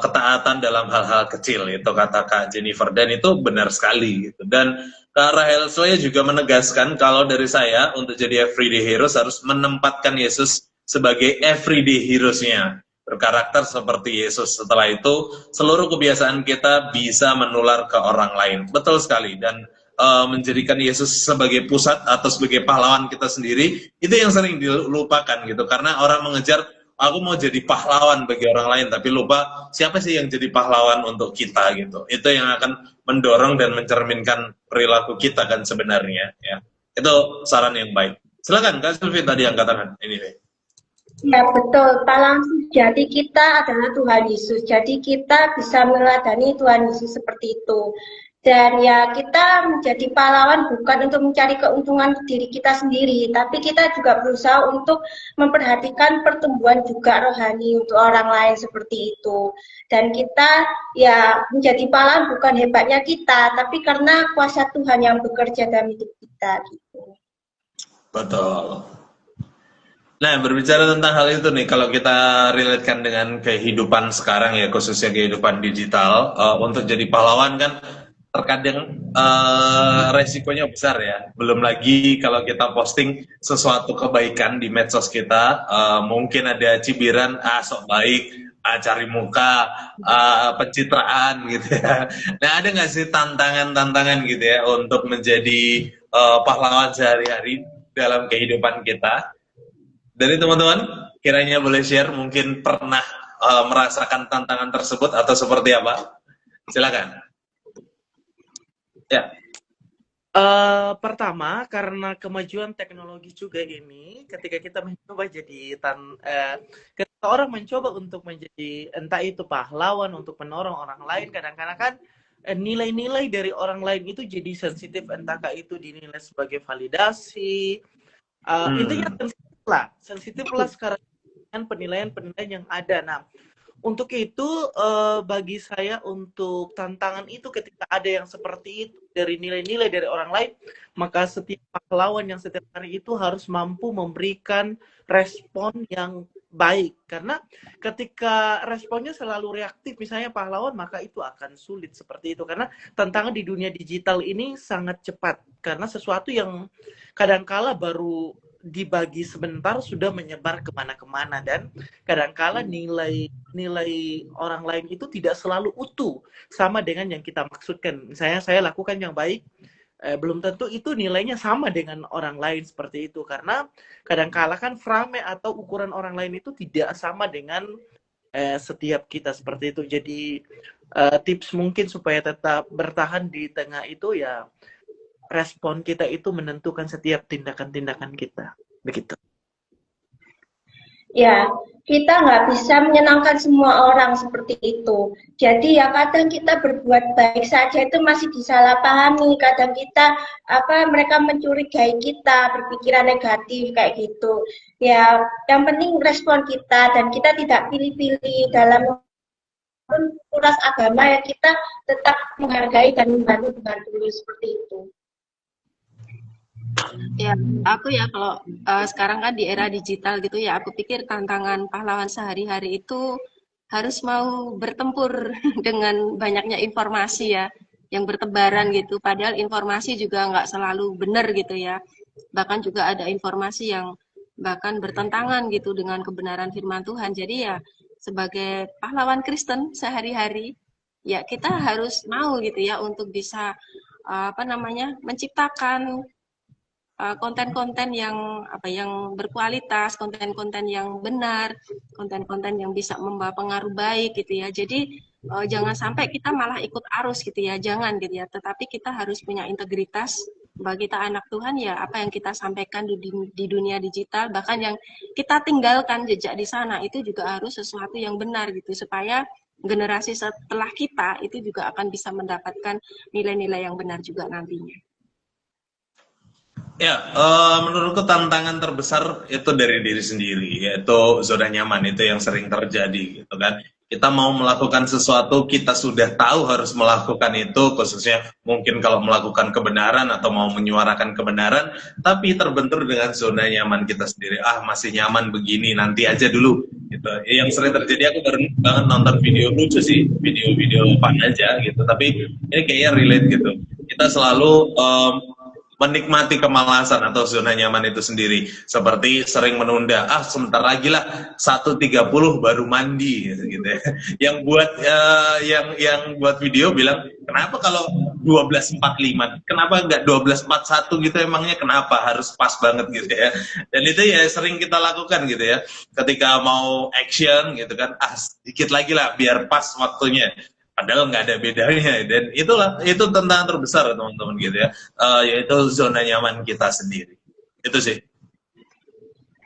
ketaatan dalam hal-hal kecil, itu kata Kak Jennifer, dan itu benar sekali gitu. Dan Kak Rahel Soya juga menegaskan kalau dari saya untuk jadi everyday heroes harus menempatkan Yesus sebagai everyday heroes-nya, berkarakter seperti Yesus. Setelah itu seluruh kebiasaan kita bisa menular ke orang lain. Betul sekali. Dan menjadikan Yesus sebagai pusat atau sebagai pahlawan kita sendiri, itu yang sering dilupakan gitu, karena orang mengejar aku mau jadi pahlawan bagi orang lain, tapi lupa siapa sih yang jadi pahlawan untuk kita gitu. Itu yang akan mendorong dan mencerminkan perilaku kita kan sebenarnya ya. Itu saran yang baik. Silakan Kak Sylvie tadi angkat tangan. Ini Ya betul, pahlawan sejati kita adalah Tuhan Yesus. Jadi kita bisa meneladani Tuhan Yesus seperti itu. Dan ya kita menjadi pahlawan bukan untuk mencari keuntungan diri kita sendiri, tapi kita juga berusaha untuk memperhatikan pertumbuhan juga rohani untuk orang lain seperti itu. Dan kita ya menjadi pahlawan bukan hebatnya kita, tapi karena kuasa Tuhan yang bekerja dalam hidup kita gitu. betul. Nah, berbicara tentang hal itu nih, kalau kita relatekan dengan kehidupan sekarang ya, khususnya kehidupan digital, untuk jadi pahlawan kan terkadang resikonya besar ya. Belum lagi kalau kita posting sesuatu kebaikan di medsos kita, mungkin ada cibiran, sok baik, cari muka, pencitraan gitu ya. Nah, ada nggak sih tantangan-tantangan gitu ya untuk menjadi pahlawan sehari-hari dalam kehidupan kita? Dari teman-teman, kiranya boleh share, mungkin pernah merasakan tantangan tersebut atau seperti apa? Silakan. Ya. Pertama, karena kemajuan teknologi juga ini, ketika kita mencoba ketika orang mencoba untuk menjadi entah itu pahlawan untuk menolong orang lain, kadang-kadang kan nilai-nilai dari orang lain itu jadi sensitif, entahkah itu dinilai sebagai validasi, intinya sensitif lah sekarang dengan penilaian-penilaian yang ada. Nah, untuk itu bagi saya untuk tantangan itu ketika ada yang seperti itu dari nilai-nilai dari orang lain, maka setiap pahlawan yang setiap hari itu harus mampu memberikan respon yang baik, karena ketika responnya selalu reaktif misalnya pahlawan, maka itu akan sulit seperti itu, karena tantangan di dunia digital ini sangat cepat, karena sesuatu yang kadangkala baru dibagi sebentar sudah menyebar kemana-kemana, dan kadangkala nilai orang lain itu tidak selalu utuh sama dengan yang kita maksudkan. Misalnya saya lakukan yang baik, belum tentu itu nilainya sama dengan orang lain seperti itu, karena kadangkala kan frame atau ukuran orang lain itu tidak sama dengan setiap kita seperti itu. Jadi tips mungkin supaya tetap bertahan di tengah itu ya, respon kita itu menentukan setiap tindakan-tindakan kita, begitu. Ya, kita nggak bisa menyenangkan semua orang seperti itu. Jadi ya kadang kita berbuat baik saja itu masih disalahpahami. Kadang kita mereka mencurigai kita, berpikiran negatif kayak gitu. Ya, yang penting respon kita, dan kita tidak pilih-pilih dalam turas agama, ya kita tetap menghargai dan membantu dengan tulus seperti itu. Ya, aku ya kalau sekarang kan di era digital gitu ya, aku pikir tantangan pahlawan sehari-hari itu harus mau bertempur dengan banyaknya informasi ya, yang bertebaran gitu. Padahal informasi juga nggak selalu benar gitu ya. Bahkan juga ada informasi yang bahkan bertentangan gitu dengan kebenaran firman Tuhan. Jadi ya sebagai pahlawan Kristen sehari-hari, ya kita harus mau gitu ya untuk bisa apa namanya menciptakan konten-konten yang apa yang berkualitas, konten-konten yang benar, konten-konten yang bisa membawa pengaruh baik gitu ya. Jadi jangan sampai kita malah ikut arus gitu ya, jangan gitu ya. Tetapi kita harus punya integritas bahwa kita anak Tuhan ya apa yang kita sampaikan di dunia digital bahkan yang kita tinggalkan jejak di sana itu juga harus sesuatu yang benar gitu supaya generasi setelah kita itu juga akan bisa mendapatkan nilai-nilai yang benar juga nantinya. Ya, menurutku tantangan terbesar itu dari diri sendiri, yaitu zona nyaman itu yang sering terjadi, gitu kan. Kita mau melakukan sesuatu, kita sudah tahu harus melakukan itu, khususnya mungkin kalau melakukan kebenaran atau mau menyuarakan kebenaran, tapi terbentur dengan zona nyaman kita sendiri. Ah, masih nyaman begini, nanti aja dulu. Gitu. Yang sering terjadi, aku baru banget nonton video lucu sih, video-video fun aja gitu, tapi ini kayaknya relate gitu. Kita selalu menikmati kemalasan atau zona nyaman itu sendiri, seperti sering menunda, sebentar lagi lah 1.30 baru mandi gitu ya. Yang buat video bilang, kenapa kalau 12.45, kenapa nggak 12.41 gitu, emangnya kenapa harus pas banget gitu ya. Dan itu ya sering kita lakukan gitu ya, ketika mau action gitu kan, sedikit lagi lah biar pas waktunya, padahal nggak ada bedanya. Dan itu tantangan terbesar teman-teman gitu ya, yaitu zona nyaman kita sendiri. Itu sih.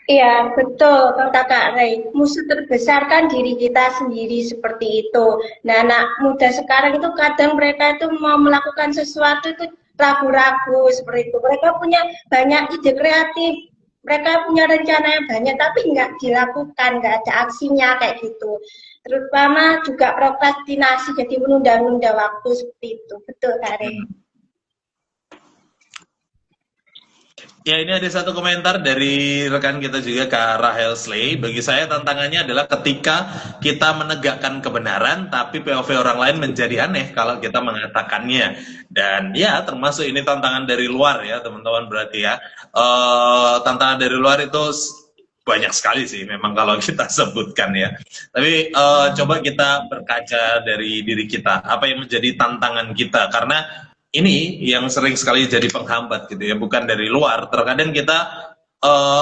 Iya, betul kata Kak Ray. Musuh terbesar kan diri kita sendiri seperti itu. Nah, anak muda sekarang itu kadang mereka itu mau melakukan sesuatu itu ragu-ragu seperti itu. Mereka punya banyak ide kreatif, mereka punya rencana yang banyak, tapi nggak dilakukan, nggak ada aksinya kayak gitu. Terutama juga prokrastinasi, jadi menunda-nunda waktu seperti itu. Betul, Kak Ray. Ya, ini ada satu komentar dari rekan kita juga, Kak Rahel Slay. Bagi saya tantangannya adalah ketika kita menegakkan kebenaran, tapi POV orang lain menjadi aneh kalau kita mengatakannya. Dan ya, termasuk ini tantangan dari luar ya, teman-teman, berarti ya. Tantangan dari luar itu banyak sekali sih memang kalau kita sebutkan ya. Tapi coba kita berkaca dari diri kita, apa yang menjadi tantangan kita, karena ini yang sering sekali jadi penghambat gitu ya, bukan dari luar. Terkadang kita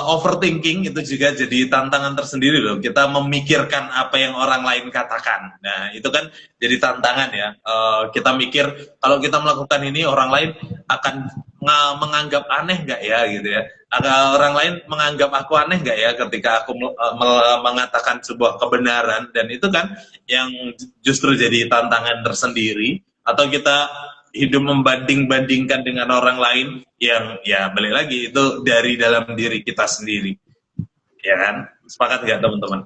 overthinking itu juga jadi tantangan tersendiri loh. Kita memikirkan apa yang orang lain katakan. Nah, itu kan jadi tantangan ya. Kita mikir kalau kita melakukan ini orang lain akan menganggap aneh nggak ya gitu ya. Orang lain menganggap aku aneh nggak ya ketika aku mengatakan sebuah kebenaran. Dan itu kan yang justru jadi tantangan tersendiri. Atau kita hidup membanding-bandingkan dengan orang lain yang ya balik lagi itu dari dalam diri kita sendiri, ya kan? Sepakat nggak teman-teman?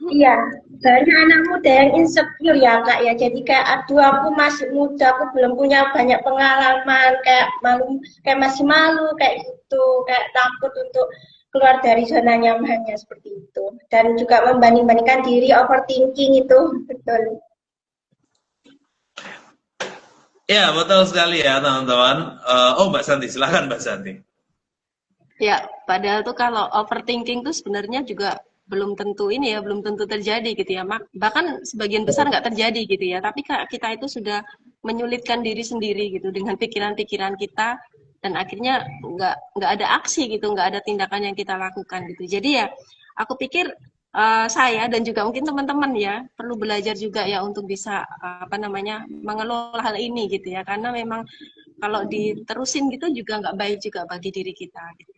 Iya, banyak anak muda yang insecure ya Kak ya. Jadi kayak aduh aku masih muda, aku belum punya banyak pengalaman, kayak malu, kayak masih malu kayak gitu, kayak takut untuk keluar dari zona nyamannya seperti itu. Dan juga membanding-bandingkan diri, overthinking itu betul. Ya, betul sekali ya teman-teman. Mbak Santi, silakan Mbak Santi. Ya, padahal tuh kalau overthinking tuh sebenarnya juga belum tentu ini ya, belum tentu terjadi gitu ya. Bahkan sebagian besar nggak terjadi gitu ya. Tapi kita itu sudah menyulitkan diri sendiri gitu dengan pikiran-pikiran kita dan akhirnya nggak ada aksi gitu, nggak ada tindakan yang kita lakukan gitu. Jadi ya, aku pikir saya dan juga mungkin teman-teman ya perlu belajar juga ya untuk bisa apa namanya mengelola hal ini gitu ya. Karena memang kalau diterusin gitu juga nggak baik juga bagi diri kita gitu.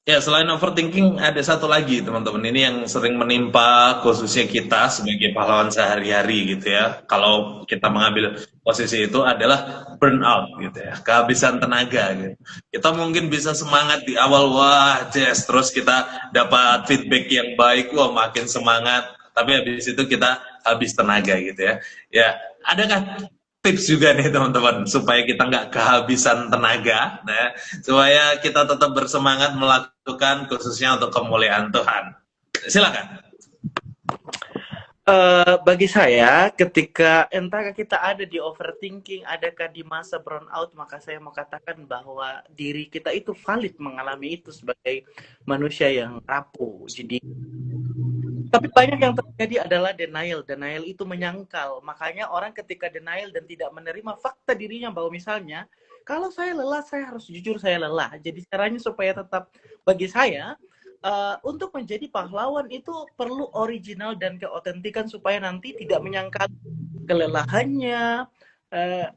Ya, selain overthinking ada satu lagi teman-teman, ini yang sering menimpa khususnya kita sebagai pahlawan sehari-hari gitu ya. Kalau kita mengambil posisi itu adalah burnout gitu ya, kehabisan tenaga gitu. Kita mungkin bisa semangat di awal, wah yes, terus kita dapat feedback yang baik, wah makin semangat, tapi habis itu kita habis tenaga gitu ya. Ya, adakah tips juga nih teman-teman supaya kita nggak kehabisan tenaga, nah, supaya kita tetap bersemangat melakukan khususnya untuk kemuliaan Tuhan. Silakan. Bagi saya, ketika entah kita ada di overthinking, adakah di masa burnout, maka saya mau katakan bahwa diri kita itu valid mengalami itu sebagai manusia yang rapuh. Jadi, tapi banyak yang terjadi adalah denial. Denial itu menyangkal. Makanya orang ketika denial dan tidak menerima fakta dirinya bahwa misalnya, kalau saya lelah, saya harus jujur saya lelah. Jadi caranya supaya tetap, bagi saya, untuk menjadi pahlawan itu perlu original dan keotentikan supaya nanti tidak menyangkal kelelahannya.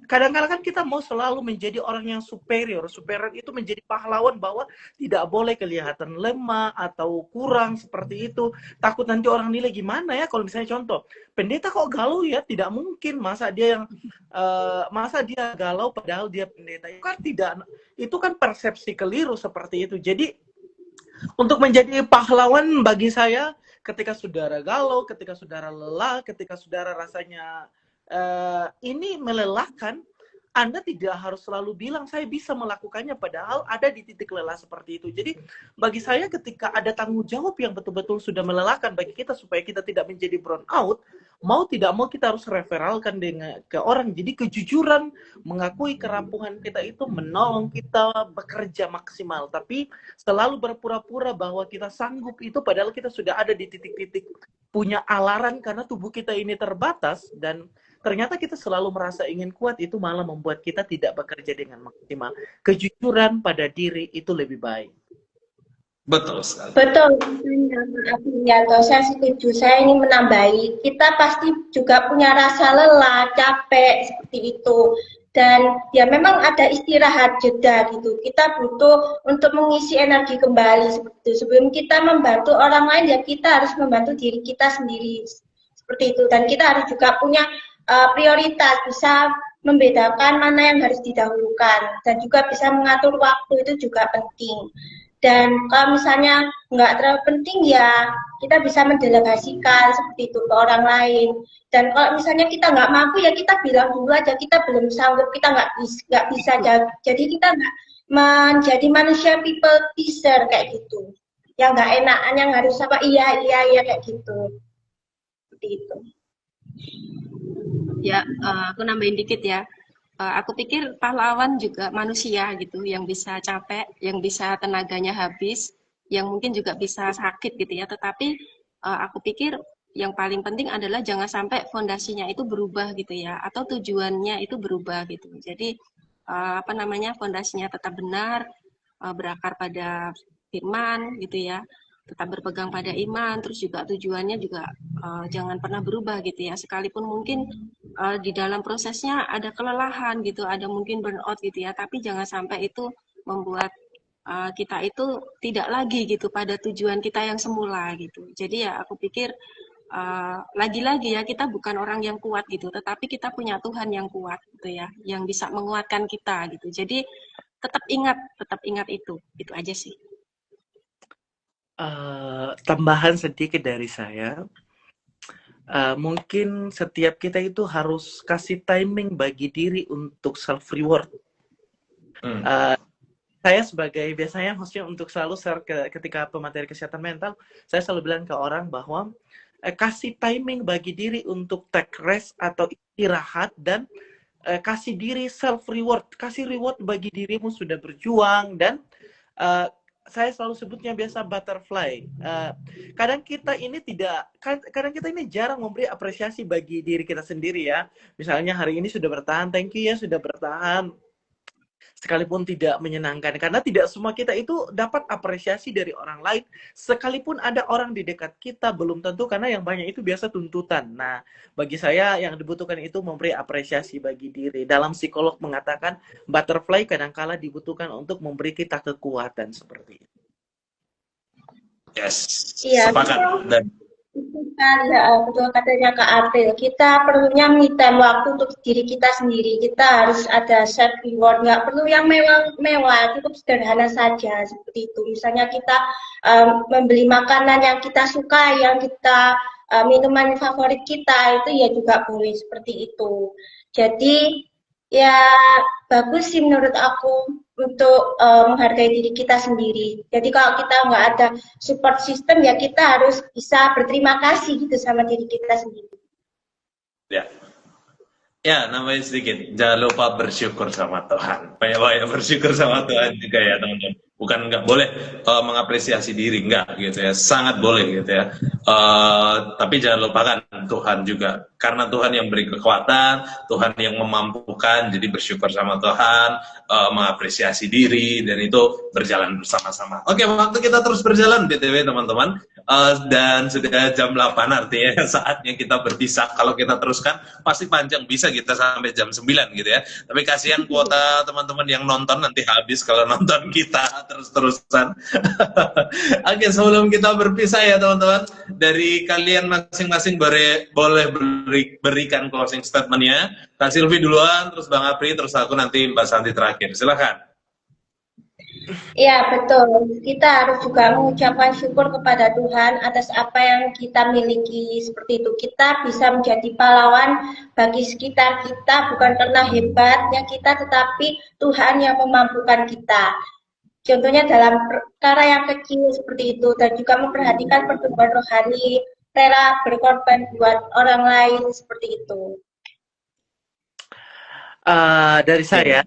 Kadang-kadang kan kita mau selalu menjadi orang yang superior. Superior itu menjadi pahlawan bahwa tidak boleh kelihatan lemah atau kurang seperti itu. Takut nanti orang nilai gimana ya kalau misalnya contoh, pendeta kok galau ya? Tidak mungkin. Masa dia galau padahal dia pendeta. Itu kan persepsi keliru seperti itu. Jadi untuk menjadi pahlawan bagi saya, ketika saudara galau, ketika saudara lelah, ketika saudara rasanya ini melelahkan, Anda tidak harus selalu bilang saya bisa melakukannya, padahal ada di titik lelah seperti itu. Jadi bagi saya ketika ada tanggung jawab yang betul-betul sudah melelahkan bagi kita supaya kita tidak menjadi burn out, mau tidak mau kita harus referalkan ke orang. Jadi kejujuran, mengakui kerampungan kita itu menolong kita bekerja maksimal. Tapi selalu berpura-pura bahwa kita sanggup itu padahal kita sudah ada di titik-titik punya alaran karena tubuh kita ini terbatas dan ternyata kita selalu merasa ingin kuat, itu malah membuat kita tidak bekerja dengan maksimal. Kejujuran pada diri itu lebih baik. Betul sekali. Betul, Yanto, saya setuju. Saya ingin menambahi, kita pasti juga punya rasa lelah, capek, seperti itu. Dan ya memang ada istirahat jeda gitu. Kita butuh untuk mengisi energi kembali seperti itu. Sebelum kita membantu orang lain, ya kita harus membantu diri kita sendiri. Seperti itu. Dan kita harus juga punya prioritas, bisa membedakan mana yang harus didahulukan. Dan juga bisa mengatur waktu, itu juga penting. Dan kalau misalnya nggak terlalu penting ya kita bisa mendelegasikan seperti itu ke orang lain. Dan kalau misalnya kita nggak mampu ya kita bilang dulu aja kita belum sanggup, kita nggak bisa. Jadi kita nggak menjadi manusia people pleaser kayak gitu. Yang nggak enakan, yang harus apa iya kayak gitu. Seperti itu. Ya, aku nambahin dikit ya. Aku pikir pahlawan juga manusia gitu, yang bisa capek, yang bisa tenaganya habis, yang mungkin juga bisa sakit gitu ya. Tetapi aku pikir yang paling penting adalah jangan sampai fondasinya itu berubah gitu ya, atau tujuannya itu berubah gitu. Jadi fondasinya tetap benar, berakar pada firman gitu ya, tetap berpegang pada iman, terus juga tujuannya juga jangan pernah berubah gitu ya. Sekalipun mungkin di dalam prosesnya ada kelelahan gitu, ada mungkin burnout gitu ya, tapi jangan sampai itu membuat kita itu tidak lagi gitu pada tujuan kita yang semula gitu. Jadi ya aku pikir lagi-lagi ya kita bukan orang yang kuat gitu, tetapi kita punya Tuhan yang kuat gitu ya, yang bisa menguatkan kita gitu. Jadi tetap ingat itu aja sih. Tambahan sedikit dari saya. Mungkin setiap kita itu harus kasih timing bagi diri untuk self reward. Saya sebagai biasanya hostnya untuk selalu share ketika pemateri kesehatan mental, saya selalu bilang ke orang bahwa kasih timing bagi diri untuk take rest atau istirahat dan kasih diri self reward, kasih reward bagi dirimu sudah berjuang dan saya selalu sebutnya biasa butterfly. Kadang kita ini jarang memberi apresiasi bagi diri kita sendiri ya. Misalnya hari ini sudah bertahan, thank you ya sudah bertahan. Sekalipun tidak menyenangkan, karena tidak semua kita itu dapat apresiasi dari orang lain. Sekalipun ada orang di dekat kita, belum tentu, karena yang banyak itu biasa tuntutan. Nah, bagi saya yang dibutuhkan itu memberi apresiasi bagi diri. Dalam psikolog mengatakan, butterfly kadangkala dibutuhkan untuk memberi kita kekuatan seperti itu. Yes, iya, sepakat. Dan ya, betul katanya Kak April, kita perlunya me time, waktu untuk diri kita sendiri. Kita harus ada self reward, nggak perlu yang mewah, cukup sederhana saja seperti itu. Misalnya kita membeli makanan yang kita suka, yang kita minuman favorit kita, itu ya juga boleh seperti itu. Jadi ya bagus sih menurut aku untuk menghargai diri kita sendiri. Jadi kalau kita nggak ada support system ya kita harus bisa berterima kasih gitu sama diri kita sendiri. Ya. Ya, namanya sedikit. Jangan lupa bersyukur sama Tuhan. Banyak-banyak bersyukur sama Tuhan juga ya, teman-teman. Bukan nggak boleh mengapresiasi diri, nggak gitu ya. Sangat boleh gitu ya. Tapi jangan lupakan Tuhan juga. Karena Tuhan yang beri kekuatan, Tuhan yang memampukan. Jadi bersyukur sama Tuhan, mengapresiasi diri, dan itu berjalan bersama-sama. Oke, waktu kita terus berjalan, BTW teman-teman. Dan sudah jam 8 artinya saatnya kita berpisah. Kalau kita teruskan pasti panjang, bisa kita sampai jam 9 gitu ya. Tapi kasihan kuota teman-teman yang nonton nanti habis kalau nonton kita terus-terusan. Oke, sebelum kita berpisah ya teman-teman, dari kalian masing-masing boleh berikan closing statement-nya. Kak Silvi duluan, terus Bang Apri, terus aku nanti Mbak Santi terakhir. Silakan. Ya, betul. Kita harus juga mengucapkan syukur kepada Tuhan atas apa yang kita miliki seperti itu. Kita bisa menjadi pahlawan bagi sekitar kita bukan karena hebatnya kita, tetapi Tuhan yang memampukan kita. Contohnya dalam perkara yang kecil seperti itu, dan juga memperhatikan pertumbuhan rohani, rela berkorban buat orang lain seperti itu. Dari saya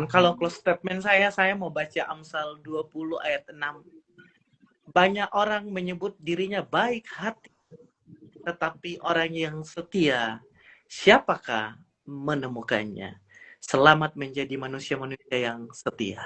kalau close statement saya mau baca Amsal 20 ayat 6. Banyak orang menyebut dirinya baik hati, tetapi orang yang setia, siapakah menemukannya? Selamat menjadi manusia-manusia yang setia.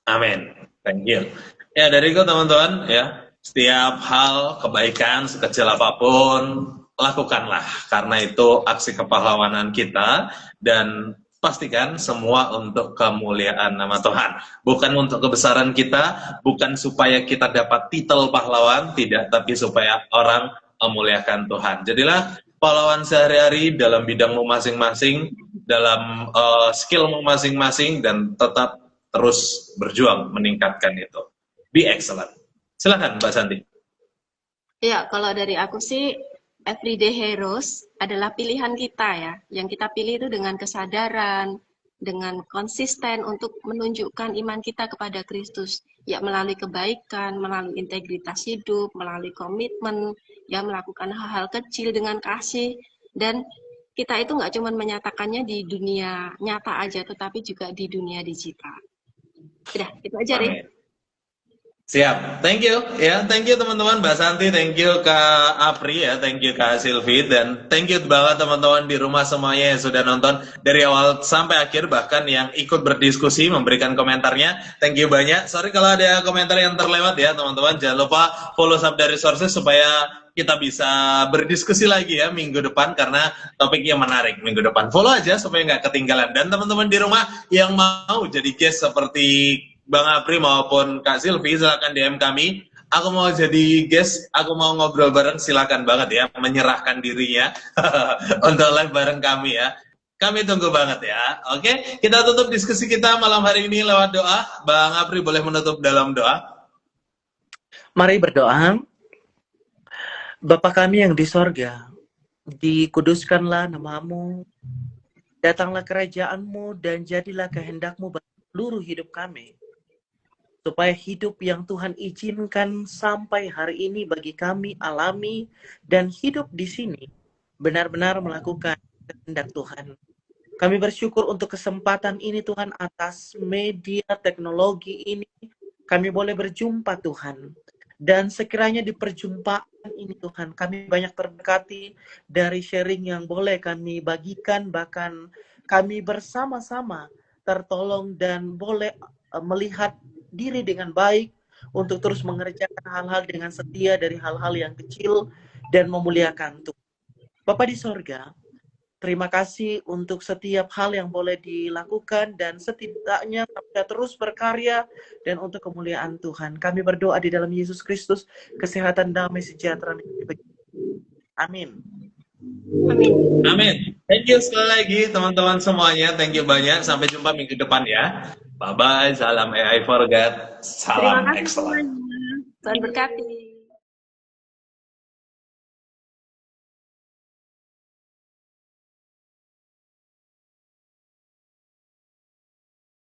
Amin. Thank you. Ya, dariku teman-teman ya, setiap hal kebaikan sekecil apapun lakukanlah, karena itu aksi kepahlawanan kita, dan pastikan semua untuk kemuliaan nama Tuhan, bukan untuk kebesaran kita, bukan supaya kita dapat titel pahlawan, tidak, tapi supaya orang memuliakan Tuhan. Jadilah pahlawan sehari-hari dalam bidangmu masing-masing, dalam skillmu masing-masing, dan tetap terus berjuang meningkatkan itu. Be excellent. Silakan Mbak Santi. Ya, kalau dari aku sih, everyday heroes adalah pilihan kita ya. Yang kita pilih itu dengan kesadaran, dengan konsisten untuk menunjukkan iman kita kepada Kristus. Ya, melalui kebaikan, melalui integritas hidup, melalui komitmen, ya melakukan hal-hal kecil dengan kasih. Dan kita itu nggak cuma menyatakannya di dunia nyata aja, tetapi juga di dunia digital. Udah, itu aja, Rik. Siap, thank you ya, thank you teman-teman, Mbak Santi, thank you Kak Apri ya, thank you Kak Silvi, dan thank you banget teman-teman di rumah semuanya yang sudah nonton dari awal sampai akhir, bahkan yang ikut berdiskusi, memberikan komentarnya, thank you banyak. Sorry kalau ada komentar yang terlewat ya teman-teman, jangan lupa follow Sabda Resources supaya kita bisa berdiskusi lagi ya minggu depan, karena topiknya menarik minggu depan. Follow aja supaya nggak ketinggalan, dan teman-teman di rumah yang mau jadi guest seperti Bang Apri maupun Kak Silvi, silakan DM kami. Aku mau jadi guest, aku mau ngobrol bareng, silakan banget ya, menyerahkan dirinya untuk live bareng kami ya. Kami tunggu banget ya. Oke, kita tutup diskusi kita malam hari ini lewat doa. Bang Apri boleh menutup dalam doa? Mari berdoa. Bapa kami yang di sorga, dikuduskanlah namamu, datanglah kerajaanmu, dan jadilah kehendakmu bagi seluruh hidup kami. Supaya hidup yang Tuhan izinkan sampai hari ini bagi kami alami dan hidup di sini benar-benar melakukan kehendak Tuhan. Kami bersyukur untuk kesempatan ini Tuhan, atas media teknologi ini kami boleh berjumpa Tuhan. Dan sekiranya di perjumpaan ini Tuhan, kami banyak terberkati dari sharing yang boleh kami bagikan, bahkan kami bersama-sama tertolong dan boleh melihat diri dengan baik untuk terus mengerjakan hal-hal dengan setia dari hal-hal yang kecil dan memuliakan Tuhan. Bapa di sorga, terima kasih untuk setiap hal yang boleh dilakukan, dan setidaknya kita terus berkarya dan untuk kemuliaan Tuhan. Kami berdoa di dalam Yesus Kristus, kesehatan, damai, sejahtera. Amin. Amin. Amin. Thank you sekali lagi teman-teman semuanya. Thank you banyak. Sampai jumpa minggu depan ya. Bye-bye. Salam AI for God. Salam Terima kasih excellent. semuanya. Tuhan berkati.